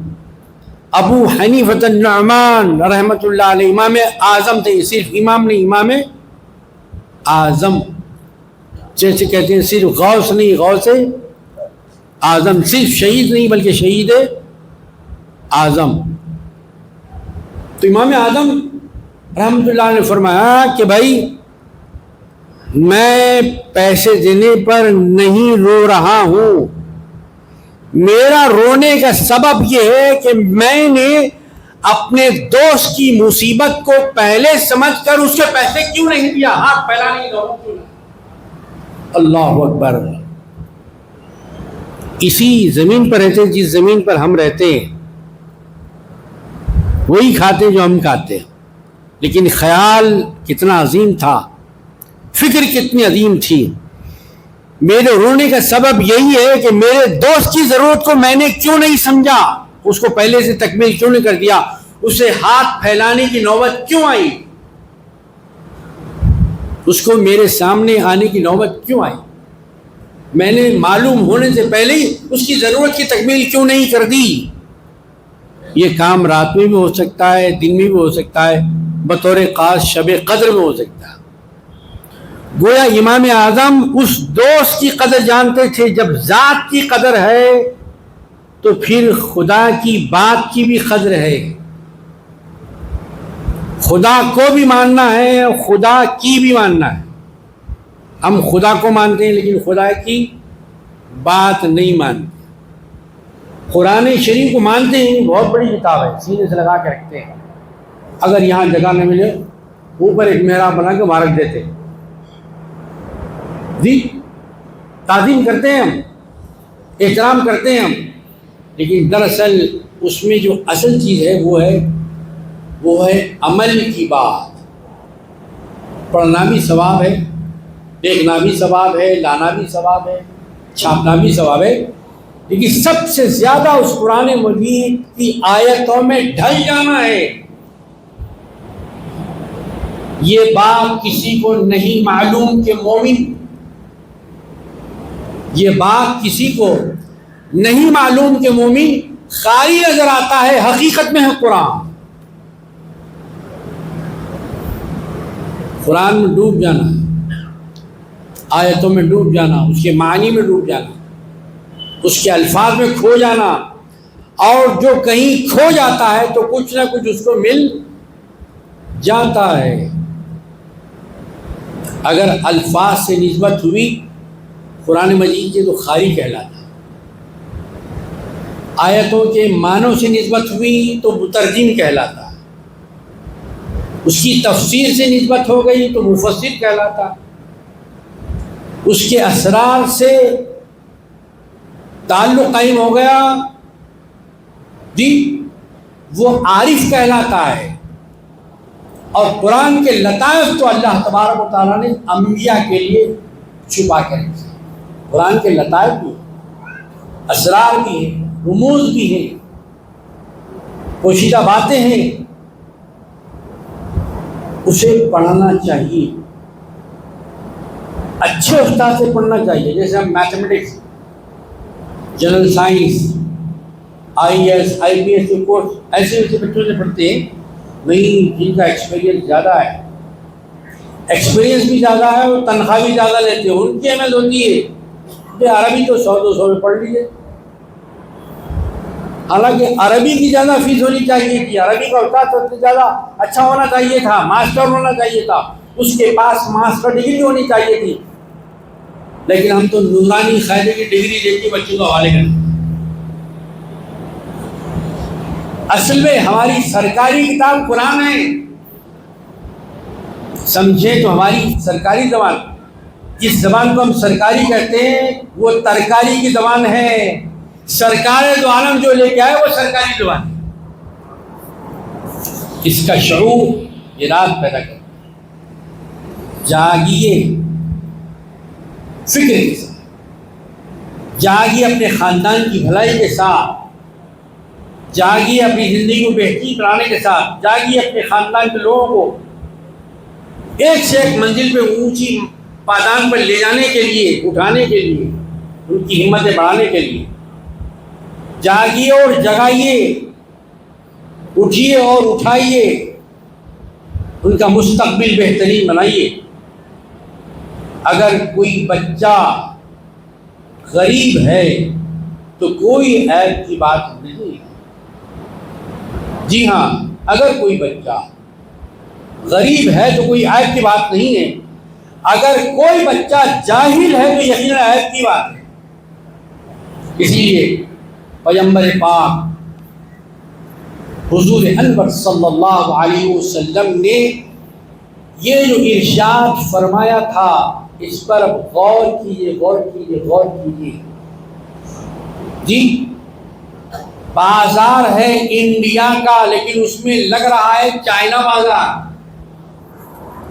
ابو حنیفۃ النعمان رحمۃ اللہ علیہ، امام اعظم تھے، صرف امام نہیں، امام اعظم، جیسے کہتے ہیں صرف غوث نہیں، غوث اعظم، صرف شہید نہیں بلکہ شہید اعظم. تو امام اعظم رحمۃ اللہ نے فرمایا کہ بھائی میں پیسے دینے پر نہیں رو رہا ہوں، میرا رونے کا سبب یہ ہے کہ میں نے اپنے دوست کی مصیبت کو پہلے سمجھ کر اس کے پیسے کیوں نہیں دیا، ہاتھ پھیلانے کی ضرورت کیوں نہیں. اللہ اکبر. اسی زمین پر رہتے، جس زمین پر ہم رہتے ہیں وہی کھاتے جو ہم کھاتے ہیں، لیکن خیال کتنا عظیم تھا، فکر کتنی عظیم تھی. میرے رونے کا سبب یہی ہے کہ میرے دوست کی ضرورت کو میں نے کیوں نہیں سمجھا، اس کو پہلے سے تکمیل کیوں نہیں کر دیا، اسے ہاتھ پھیلانے کی نوبت کیوں آئی، اس کو میرے سامنے آنے کی نوبت کیوں آئی، میں نے معلوم ہونے سے پہلے ہی اس کی ضرورت کی تکمیل کیوں نہیں کر دی. یہ کام رات میں بھی ہو سکتا ہے، دن میں بھی ہو سکتا ہے، بطور خاص شب قدر میں ہو سکتا ہے. گویا امام اعظم اس دوست کی قدر جانتے تھے. جب ذات کی قدر ہے تو پھر خدا کی بات کی بھی قدر ہے. خدا کو بھی ماننا ہے، خدا کی بھی ماننا ہے. ہم خدا کو مانتے ہیں لیکن خدا کی بات نہیں مانتے. قرآن شریف کو مانتے ہیں، بہت بڑی کتاب ہے، سینے سے لگا کے رکھتے ہیں. اگر یہاں جگہ نہ ملے اوپر ایک محراب بنا کے وہاں رکھ دیتے ہیں. جی تعظیم کرتے ہیں ہم، احترام کرتے ہیں ہم، لیکن دراصل اس میں جو اصل چیز ہے وہ ہے عمل کی بات. پڑھنا بھی ثواب ہے، دیکھنا بھی ثواب ہے، لانا بھی ثواب ہے، چھاپنا بھی ثواب ہے، لیکن سب سے زیادہ اس قرآن مجید کی آیتوں میں ڈھل جانا ہے. یہ بات کسی کو نہیں معلوم کہ مومن، یہ بات کسی کو نہیں معلوم کہ مومن قاری نظر آتا ہے، حقیقت میں ہے قرآن. قرآن میں ڈوب جانا، آیتوں میں ڈوب جانا، اس کے معنی میں ڈوب جانا، اس کے الفاظ میں کھو جانا. اور جو کہیں کھو جاتا ہے تو کچھ نہ کچھ اس کو مل جاتا ہے. اگر الفاظ سے نسبت ہوئی قرآن مجید کے تو قاری کہلاتا، آیتوں کے معنوں سے نسبت ہوئی تو مترجم کہلاتا، اس کی تفسیر سے نسبت ہو گئی تو مفسر کہلاتا، اس کے اسرار سے تعلق قائم ہو گیا جی وہ عارف کہلاتا ہے. اور قرآن کے لطائف تو اللہ تبارک و تعالیٰ نے انبیاء کے لیے چھپا کے رکھے. قرآن کے لطائف بھی ہیں، اسرار بھی ہیں، رموز بھی ہیں، پوشیدہ باتیں ہیں. اسے پڑھنا چاہیے، اچھے استاد سے پڑھنا چاہیے. جیسے ہم mathematics, general science, IAS IPS کے کورس ایسے بچوں سے پڑھتے ہیں نہیں جن کا ایکسپیرینس زیادہ ہے، ایکسپیرینس بھی زیادہ ہے اور تنخواہ بھی زیادہ لیتے ہیں. ان کی اہمیت ہوتی ہے کہ عربی تو 100-200 میں پڑھ لیجیے. حالانکہ عربی کی زیادہ فیس ہونی چاہیے تھی، عربی کا استاد سب سے زیادہ اچھا ہونا چاہیے تھا، ماسٹر ہونا چاہیے تھا، اس کے پاس ماسٹر ڈگری ہونی چاہیے تھی. لیکن ہم تو نورانی قاعدے کی ڈگری دے کے بچوں کو حوالے کرتے ہیں۔ اصل میں ہماری سرکاری کتاب قرآن ہے، سمجھے تو ہماری سرکاری زبان، جس زبان کو ہم سرکاری کہتے ہیں وہ ترکاری کی زبان ہے۔ سرکار دو عالم جو لے کے آئے وہ سرکاری زبان ہے۔ اس کا شعور یہ رات پیدا کرتا ہے۔ جاگیے فکر کے ساتھ، جاگیے اپنے خاندان کی بھلائی کے ساتھ، جاگیے اپنی زندگی کو بہترین بنانے کے ساتھ، جاگیے اپنے خاندان کے لوگوں کو ایک سے ایک منزل پہ اونچی پادان پر لے جانے کے لیے، اٹھانے کے لیے، ان کی ہمتیں بڑھانے کے لیے جاگیے اور جگائیے، اٹھیے اور اٹھائیے، ان کا مستقبل بہترین بنائیے۔ اگر کوئی بچہ غریب ہے تو کوئی عیب کی بات نہیں۔ جی ہاں، اگر کوئی بچہ غریب ہے تو کوئی عیب کی بات نہیں ہے۔ اگر کوئی بچہ جاہل ہے تو یقیناً عیب کی بات ہے۔ اس لیے پیغمبر پاک حضور انور صلی اللہ علیہ وسلم نے یہ جو ارشاد فرمایا تھا، اس پر اب غور کیجیے، غور کیجیے، غور کیجیے۔ جی، بازار ہے انڈیا کا، لیکن اس میں لگ رہا ہے چائنا بازار۔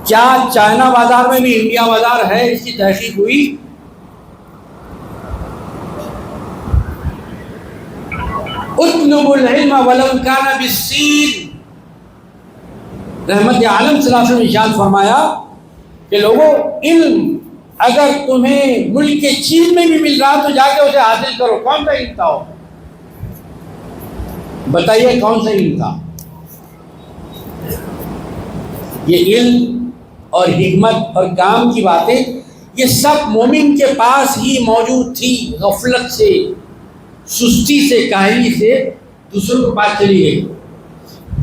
کیا چائنا بازار میں بھی انڈیا بازار ہے؟ اس کی تحقیق ہوئی؟ اطلبوا العلم ولو کان بالصین۔ رحمت عالم صلی اللہ علیہ وسلم نے ارشاد فرمایا کہ لوگوں، علم اگر تمہیں ملک کے چین میں بھی مل رہا تو جا کے اسے حاصل کرو۔ کون سا علم تھا؟ بتائیے کون سا علم تھا؟ یہ علم اور حکمت اور کام کی باتیں یہ سب مومن کے پاس ہی موجود تھی۔ غفلت سے، سستی سے، کاہلی سے دوسروں کے پاس چلی گئی۔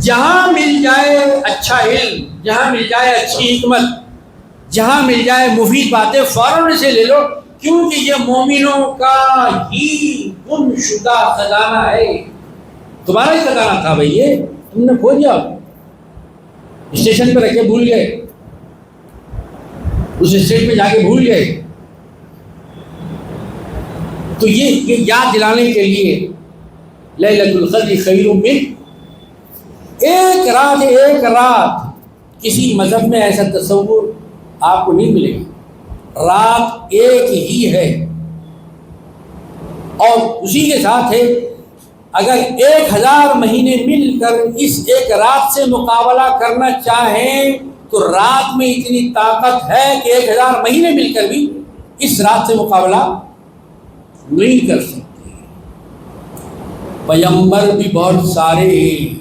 جہاں مل جائے اچھا علم، جہاں مل جائے اچھی حکمت، جہاں مل جائے مفید باتیں، فوراً اسے لے لو، کیونکہ یہ مومنوں کا ہی گم شدہ خزانہ ہے۔ تمہارا ہی خزانہ تھا بھائی، یہ تم نے کھو دیا، اسٹیشن پہ رکھ کے بھول گئے، اس اسٹیٹ میں جا کے بھول گئے۔ تو یہ یاد دلانے کے لیے لیلۃ القدر خیر من، ایک رات کسی مذہب میں ایسا تصور آپ کو نہیں ملے گا۔ رات ایک ہی ہے، اور اسی کے ساتھ ہے اگر 1000 مہینے مل کر اس ایک رات سے مقابلہ کرنا چاہیں تو رات میں اتنی طاقت ہے کہ 1000 مہینے مل کر بھی اس رات سے مقابلہ نہیں کر سکتے۔ پیغمبر بھی بہت سارے ہیں،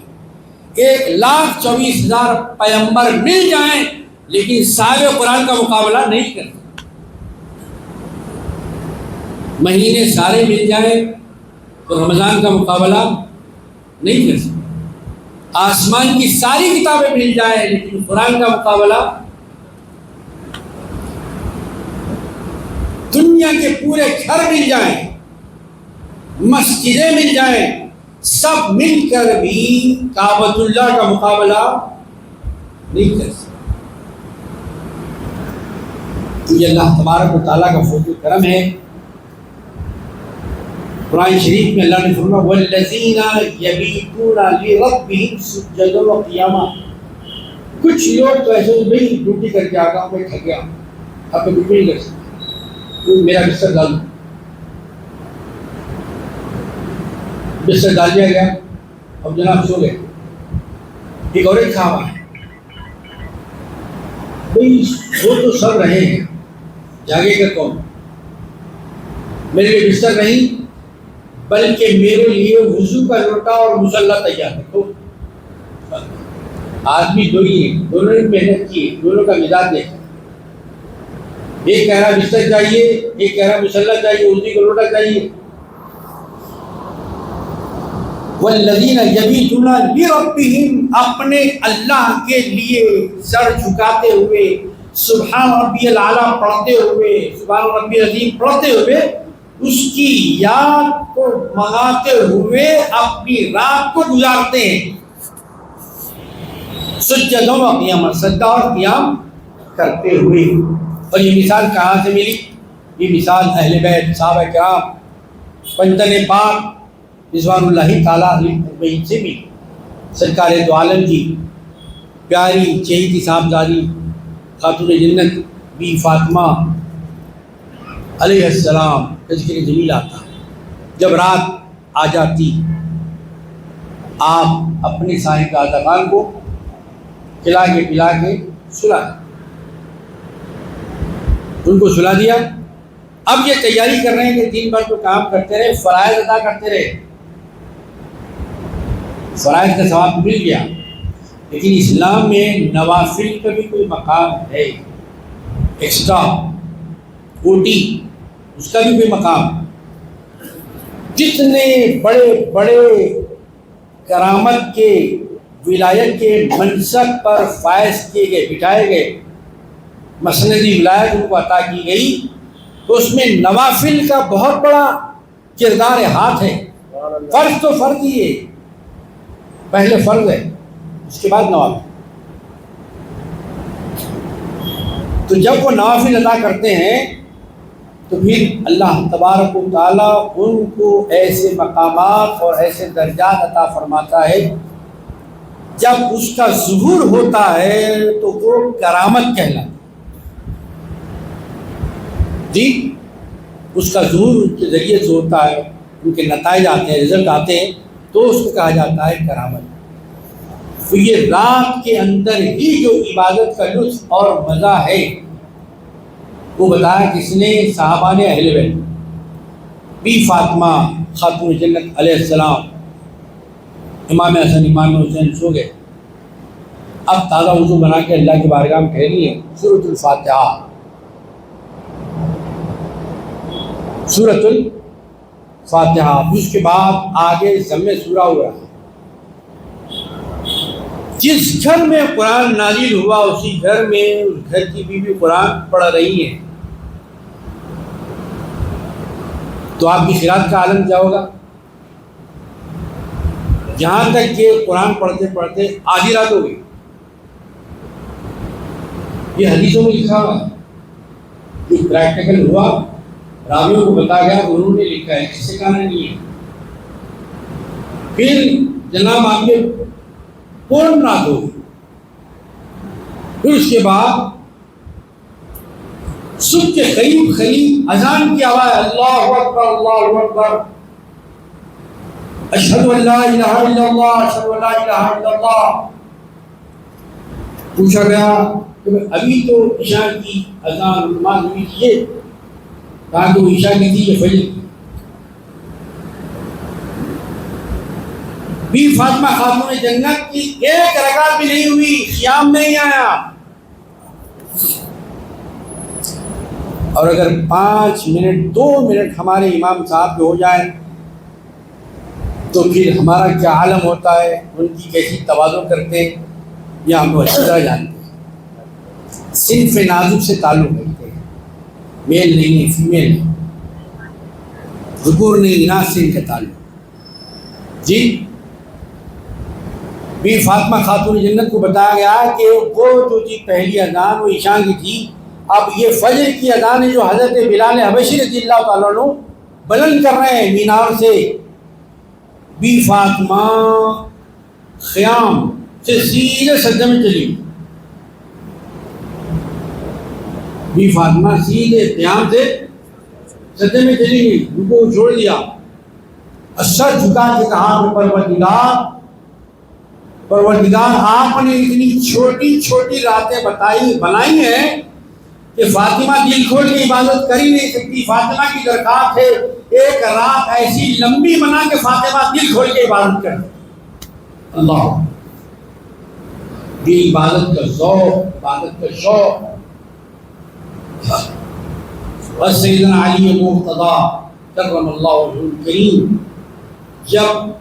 1,24,000 پیغمبر مل جائیں لیکن صاحب قرآن کا مقابلہ نہیں کر سکتے۔ مہینے سارے مل جائیں تو رمضان کا مقابلہ نہیں کر سکتے۔ آسمان کی ساری کتابیں مل جائیں لیکن قرآن کا مقابلہ، دنیا کے پورے گھر مل جائیں، مسجدیں مل جائیں، سب مل کر بھی کعبۃ اللہ کا مقابلہ نہیں کر سکتے۔ تو یہ اللہ تبارک و تعالیٰ کا فضل و کرم ہے۔ قرآن شریف میں اللہ نے فرمایا والذین یبیتون لربہم سجدا وقیاما۔ کچھ لوگ تو ایسے بھائی ڈیوٹی کر کے آگا میں تھک گیا، اب میں ڈیوٹی نہیں کر سکتا، میرا بستر ڈال دو۔ بستر ڈال دیا گیا، اب جناب سو گئے۔ ایک اور ایک خواب ہے، بھائی سو تو سب رہے ہیں، جاگے گا کون؟ میرے لیے بستر نہیں بلکہ میرے لیے وضو کا لوٹا اور مصلی تیار ہے۔ آدمی دو ہی ہیں، دونوں نے محنت کی، دونوں کا مزاج دیکھا۔ ایک کہہ رہا بستر چاہیے، ایک کہہ رہا مصلی چاہیے، وضو کا لوٹا چاہیے۔ والذین یبیتون لربہم، اپنے اللہ کے لیے سر جھکاتے ہوئے سبحان ربی الاعلیٰ پڑھتے ہوئے، سبحان ربی العظیم پڑھتے ہوئے اس کی یاد کو مناتے ہوئے اپنی رات کو گزارتے ہیں، سجدوں و قیام، سجدہ اور قیام کرتے ہوئے۔ اور یہ مثال کہاں سے ملی؟ یہ مثال اہل بیت صحابہ کرام پنجتن پاک رضوان اللہ تعالیٰ علیہ سے بھی، سرکار دو عالم کی پیاری چہیتی صاحبزادی خاتون جنت بی فاطمہ علیہ السلام تذکر جمیل آتا، جب رات آ جاتی آپ اپنے صاحب خان کو کھلا کے پلا کے سلا ان کو سلا دیا۔ اب یہ تیاری کر رہے ہیں کہ دن بھر تو کام کرتے رہے، فرائض ادا کرتے رہے، فرائض کا ثواب مل گیا، لیکن اسلام میں نوافل کا بھی کوئی مقام ہے، ایکسٹرا اوٹی، اس کا بھی کوئی مقام۔ جتنے بڑے بڑے کرامت کے ولایت کے منصب پر فائز کیے گئے، بٹھائے گئے، مسندی ولایت ان کو عطا کی گئی، تو اس میں نوافل کا بہت بڑا کردار ہاتھ ہے۔ فرض تو فرض ہی ہے، پہلے فرض ہے، اس کے بعد نوافل۔ تو جب وہ نوافل ادا کرتے ہیں تو پھر اللہ تبارک و تعالیٰ ان کو ایسے مقامات اور ایسے درجات عطا فرماتا ہے، جب اس کا ظہور ہوتا ہے تو وہ کرامت کہلاتا ہے۔ جی، اس کا ظہور ان کے ذریعے سے ہوتا ہے، ان کے نتائج آتے ہیں، رزلٹ آتے ہیں، تو اس کو کہا جاتا ہے کرامت۔ تو یہ رات کے اندر ہی جو عبادت کا لطف اور مزہ ہے وہ بتایا کس نے؟ صحابہ نے، اہل بیت، بی فاطمہ خاتون جنت علیہ السلام، امام حسن امام حسین سو گئے، اب تازہ وضو بنا کے اللہ کی بارگاہ میں ٹھہری ہیں، سورۃ الفاتحہ، سورۃ الفاتحہ، اس کے بعد آگے ضم سورہ ہوا ہے۔ جس گھر میں قرآن نازل ہوا اسی گھر میں اس گھر کی بیوی قرآن پڑھ رہی ہیں، تو آپ کی قرات کا عالم کیا ہوگا؟ جہاں تک کہ قرآن پڑھتے پڑھتے آدھی رات ہو گئی، یہ حدیثوں میں لکھا ہوا ہے، یہ پریکٹیکل ہوا، راویوں کو بتا گیا، انہوں نے لکھا ہے، کسی کا نہیں ہے۔ پھر جناب آپ کے پورن رات ہو گئی، پھر اس کے بعد صبح کے قریب اذان کی آواز، اللہ اکبر اللہ اکبر، اشہد ان لا الہ الا اللہ اشہد ان لا الہ الا اللہ۔ پوچھا گیا کہ ابھی تو عشاء کی اذان نماز ہوئی تھی، یہ کہا کہ وہ عشاء کی تھی، یہ فجر کی۔ بی فاطمہ خاتون جنت کی ایک رکعت بھی نہیں ہوئی، قیام نہیں آیا، اور اگر 5 منٹ 2 منٹ ہمارے امام صاحب کے ہو جائیں تو پھر ہمارا کیا عالم ہوتا ہے، ان کی کیسی تواضع کرتے ہیں، یہ ہم اچھی طرح جانتے ہیں۔ صنف نازک سے تعلق رکھتے ہیں، میل نہیں ہے، فیمیل نہیں، ذکور نہیں، اناث سے ان کا تعلق۔ جی، بی فاطمہ خاتون جنت کو بتایا گیا کہ وہ جو تھی پہلی اذان وہ عشاء کی تھی، اب یہ فجر کی اذان ہے جو حضرت بلال حبشی رضی اللہ تعالیٰ عنہ بلند کر رہے ہیں مینار سے۔ بی فاطمہ قیام سے سیدھے سجدے میں چلی، بی فاطمہ سیدھے قیام سے سجدے میں چلی گئی، ان کو چھوڑ دیا، سر جھکا کے کہا پروردگار آپ نے اتنی چھوٹی چھوٹی راتیں بنائی ہیں کہ فاطمہ دل کھول کے عبادت کر ہی نہیں سکتی، فاطمہ کی درخواست ہے ایک رات ایسی لمبی بنا کہ فاطمہ دل کھول کے عبادت کرے۔ اللہ، یہ عبادت کا ذوق، عبادت کا شوق۔ بس سیدنا علی مرتضیٰ کرم اللہ وجہہ الکریم جب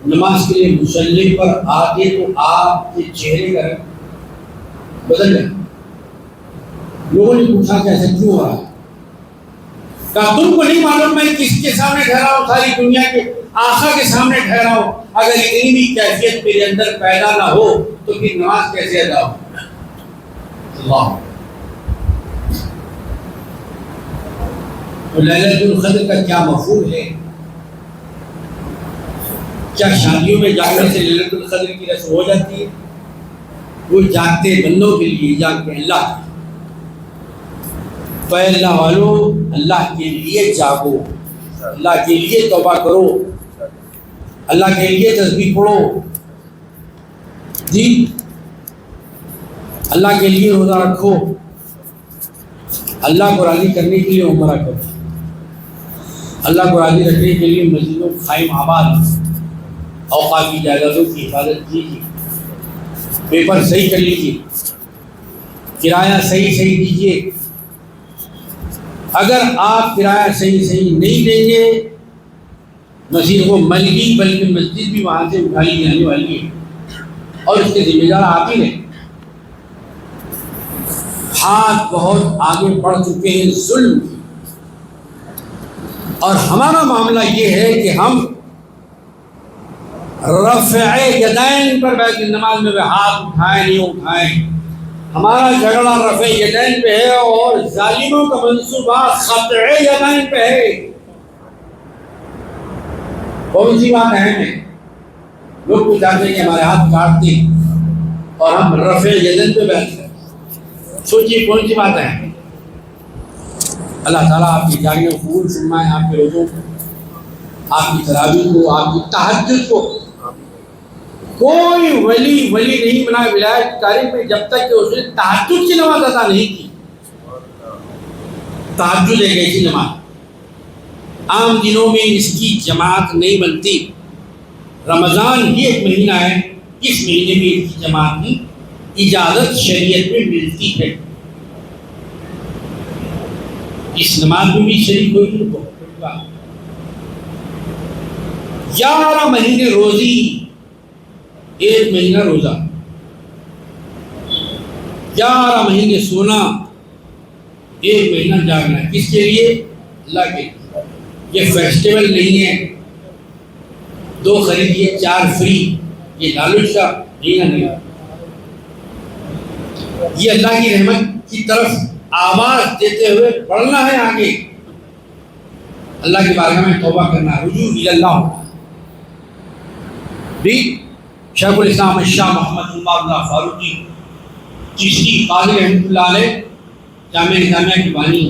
نماز کے لیے مصلی پر آتے تو آپ کے چہرے کا رنگ بدل گیا، لوگوں نے پوچھا کہ ایسا کیوں ہو رہا ہے؟ کہا تم کو نہیں معلوم میں کس کے سامنے ٹھہرا ہوں؟ ساری دنیا کے آقا کے سامنے ٹھہرا ہوں. اگر اتنی بھی کیفیت میرے اندر پیدا نہ ہو تو پھر نماز کیسے ادا ہو؟ اللہ. تو لیلۃ القدر کا کیا مفہوم ہے؟ کیا شادیوں میں جاگنے سے لیلۃ القدر کی رسم ہو جاتی ہے؟ وہ جاگتے بندوں کے لیے جاگتے اللہ کے. تو اے اللہ والو، اللہ کے لیے جاگو، اللہ کے لیے توبہ کرو، اللہ کے لیے تسبیح پڑھو جی، اللہ کے لیے روزہ رکھو، اللہ کو راضی کرنے کے لیے عمرہ کرو، اللہ کو راضی رکھنے کے لیے مسجدوں قائم آباد، اوقات کی جائیدادوں کی حفاظت کیجیے، پیپر صحیح کر لیجیے، کرایہ صحیح دیجیے. اگر آپ کرایہ صحیح نہیں دیں گے، مسجد کو ملگی بلکہ مسجد بھی وہاں سے اٹھائی جانے والی ہے اور اس کے ذمہ دار آپ ہی ہیں. ہاتھ بہت آگے بڑھ چکے ہیں ظلم کی، اور ہمارا معاملہ یہ ہے کہ ہم رفع یدین پر بیت نماز میں ہاتھ اٹھائیں نہیں اٹھائیں. ہمارا جھگڑا رفع یدین پہ ہے اور ظالموں کا منصوبہ قطع یدین پہ ہے. کون سی بات اہم ہے؟ لوگ کو چاہتے ہیں کہ ہمارے ہاتھ کاٹتے اور ہم رفع یدین پہ بیٹھ کریں. سوچیے کون سی بات ہے؟ اللہ تعالیٰ آپ کی جاگیں قبول فرمائے، آپ کے روزوں کو، آپ کی تراویح کو، آپ کی تہجد کو. کوئی ولی نہیں بنا ولایت تاریخ میں جب تک کہ اس نے تہجد کی نماز ادا نہیں کی. تہجد ایک ایسی نماز عام دنوں میں اس کی جماعت نہیں بنتی. رمضان ہی ایک مہینہ ہے، اس مہینے میں اس کی جماعت کی اجازت شریعت میں ملتی ہے. اس نماز میں بھی شریک ہوئی. 11 مہینے روزی، 1 مہینہ روزہ، 11 مہینے سونا، 1 مہینہ جاگنا. کس کے لیے؟ اللہ کے لیے. یہ فیسٹیول نہیں ہے 2 خریدیے 4 فری، یہ لالچ کا نہیں. یہ اللہ کی رحمت کی طرف آواز دیتے ہوئے بڑھنا ہے آگے، اللہ کی بارگاہ میں توبہ کرنا، رجوع الی اللہ. بھی شیخ الاسلام شاہ محمد اللہ فاروقی چشتی قاضی رحمۃ اللہ علیہ جامعہ نظامیہ کی بانی،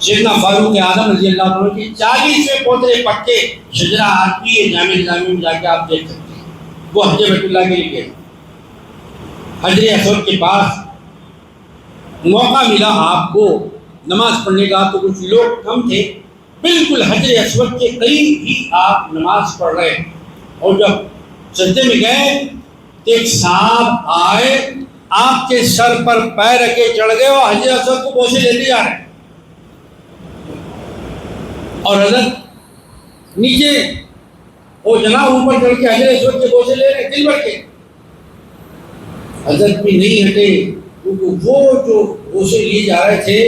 سیدنا فاروق اعظم رضی اللہ عنہ کے 40ویں پوترے پکے شجرہ آتی ہے جامعہ نظامیہ میں، جا کے آپ دیکھ سکتے ہیں. وہ حج بیت اللہ کے لیے حجر اسود کے پاس موقع ملا آپ کو نماز پڑھنے کا، تو کچھ لوگ کم تھے، بالکل حجر اسود کے قریب ہی آپ نماز پڑھ رہے، اور جب سجدے میں گئے تو ایک سانپ آئے، آپ کے سر پر پیر رکھے چڑھ گئے اور حجر اسود کو بوسے لیتے جا رہے، اور حضرت نیچے وہ جناب اوپر چڑھ کے حجر اسود کے بوسے لے رہے دل بھر کے. حضرت بھی نہیں ہٹے، کیونکہ وہ جو بوسے لیے جا رہے تھے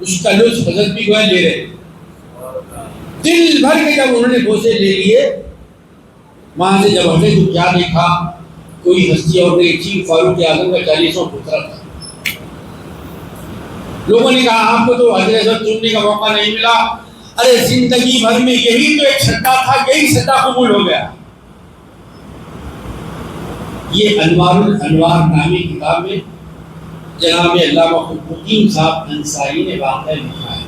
اس کا لطف حضرت بھی گویا لے رہے. دل بھر کے جب انہوں نے بوسے لے لیے، وہاں سے جب ہمیں تو کیا دیکھا، کوئی ہستی اور نہیں تھی، فاروق اعظم کا 40واں پوترا تھا. لوگوں نے کہا آپ کو تو حجر اسود چومنے کا موقع نہیں ملا. ارے زندگی بھر میں یہی تو ایک سدا تھا، یہی سدا قبول ہو گیا. یہ انوار الانوار نامی کتاب میں جناب علامہ قطب الدین صاحب انصاری نے واقعہ لکھا ہے.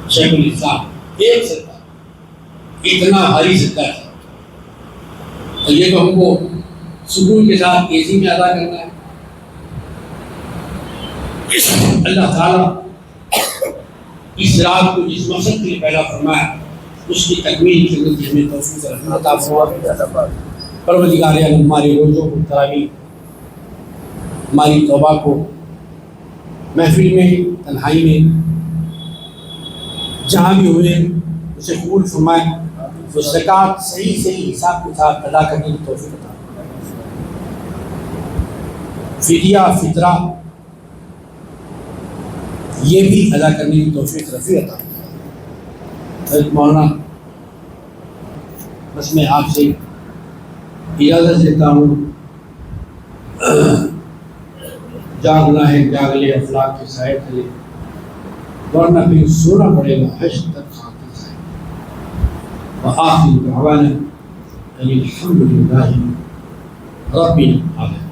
شیخ الاسلام ایک سدا، اتنا بھاری سدا تھا، اور یہ تو ہم کو سکون کے ساتھ ایزی میں ادا کرنا ہے. اللہ تعالیٰ اس رات کو جس مقصد کے لیے پیدا فرمایا اس کی تکمیل کرنے کی ہمیں توفیق عطا فرما. پروردگار عالم ہمارے روزوں کو، تراویح، ہماری توبہ کو، محفل میں، تنہائی میں، جہاں بھی ہوئے اسے قبول فرمائے. تو زکوٰۃ صحیح حساب کے ساتھ ادا کرنے کی توفیق عطا فرمائے. فدیہ، فطرہ یہ بھی ادا کرنے کی توفیق رفیع عطا فرمائے۔ مولانا بس میں آپ سے اجازت لیتا ہوں، جاگنا ہے جاگ لے افلاق کے سائے تلے، ورنہ پھر سونا پڑے گا حشر تک خاک کے سائے۔ وآخر دعوانا ان الحمد للہ رب العالمین۔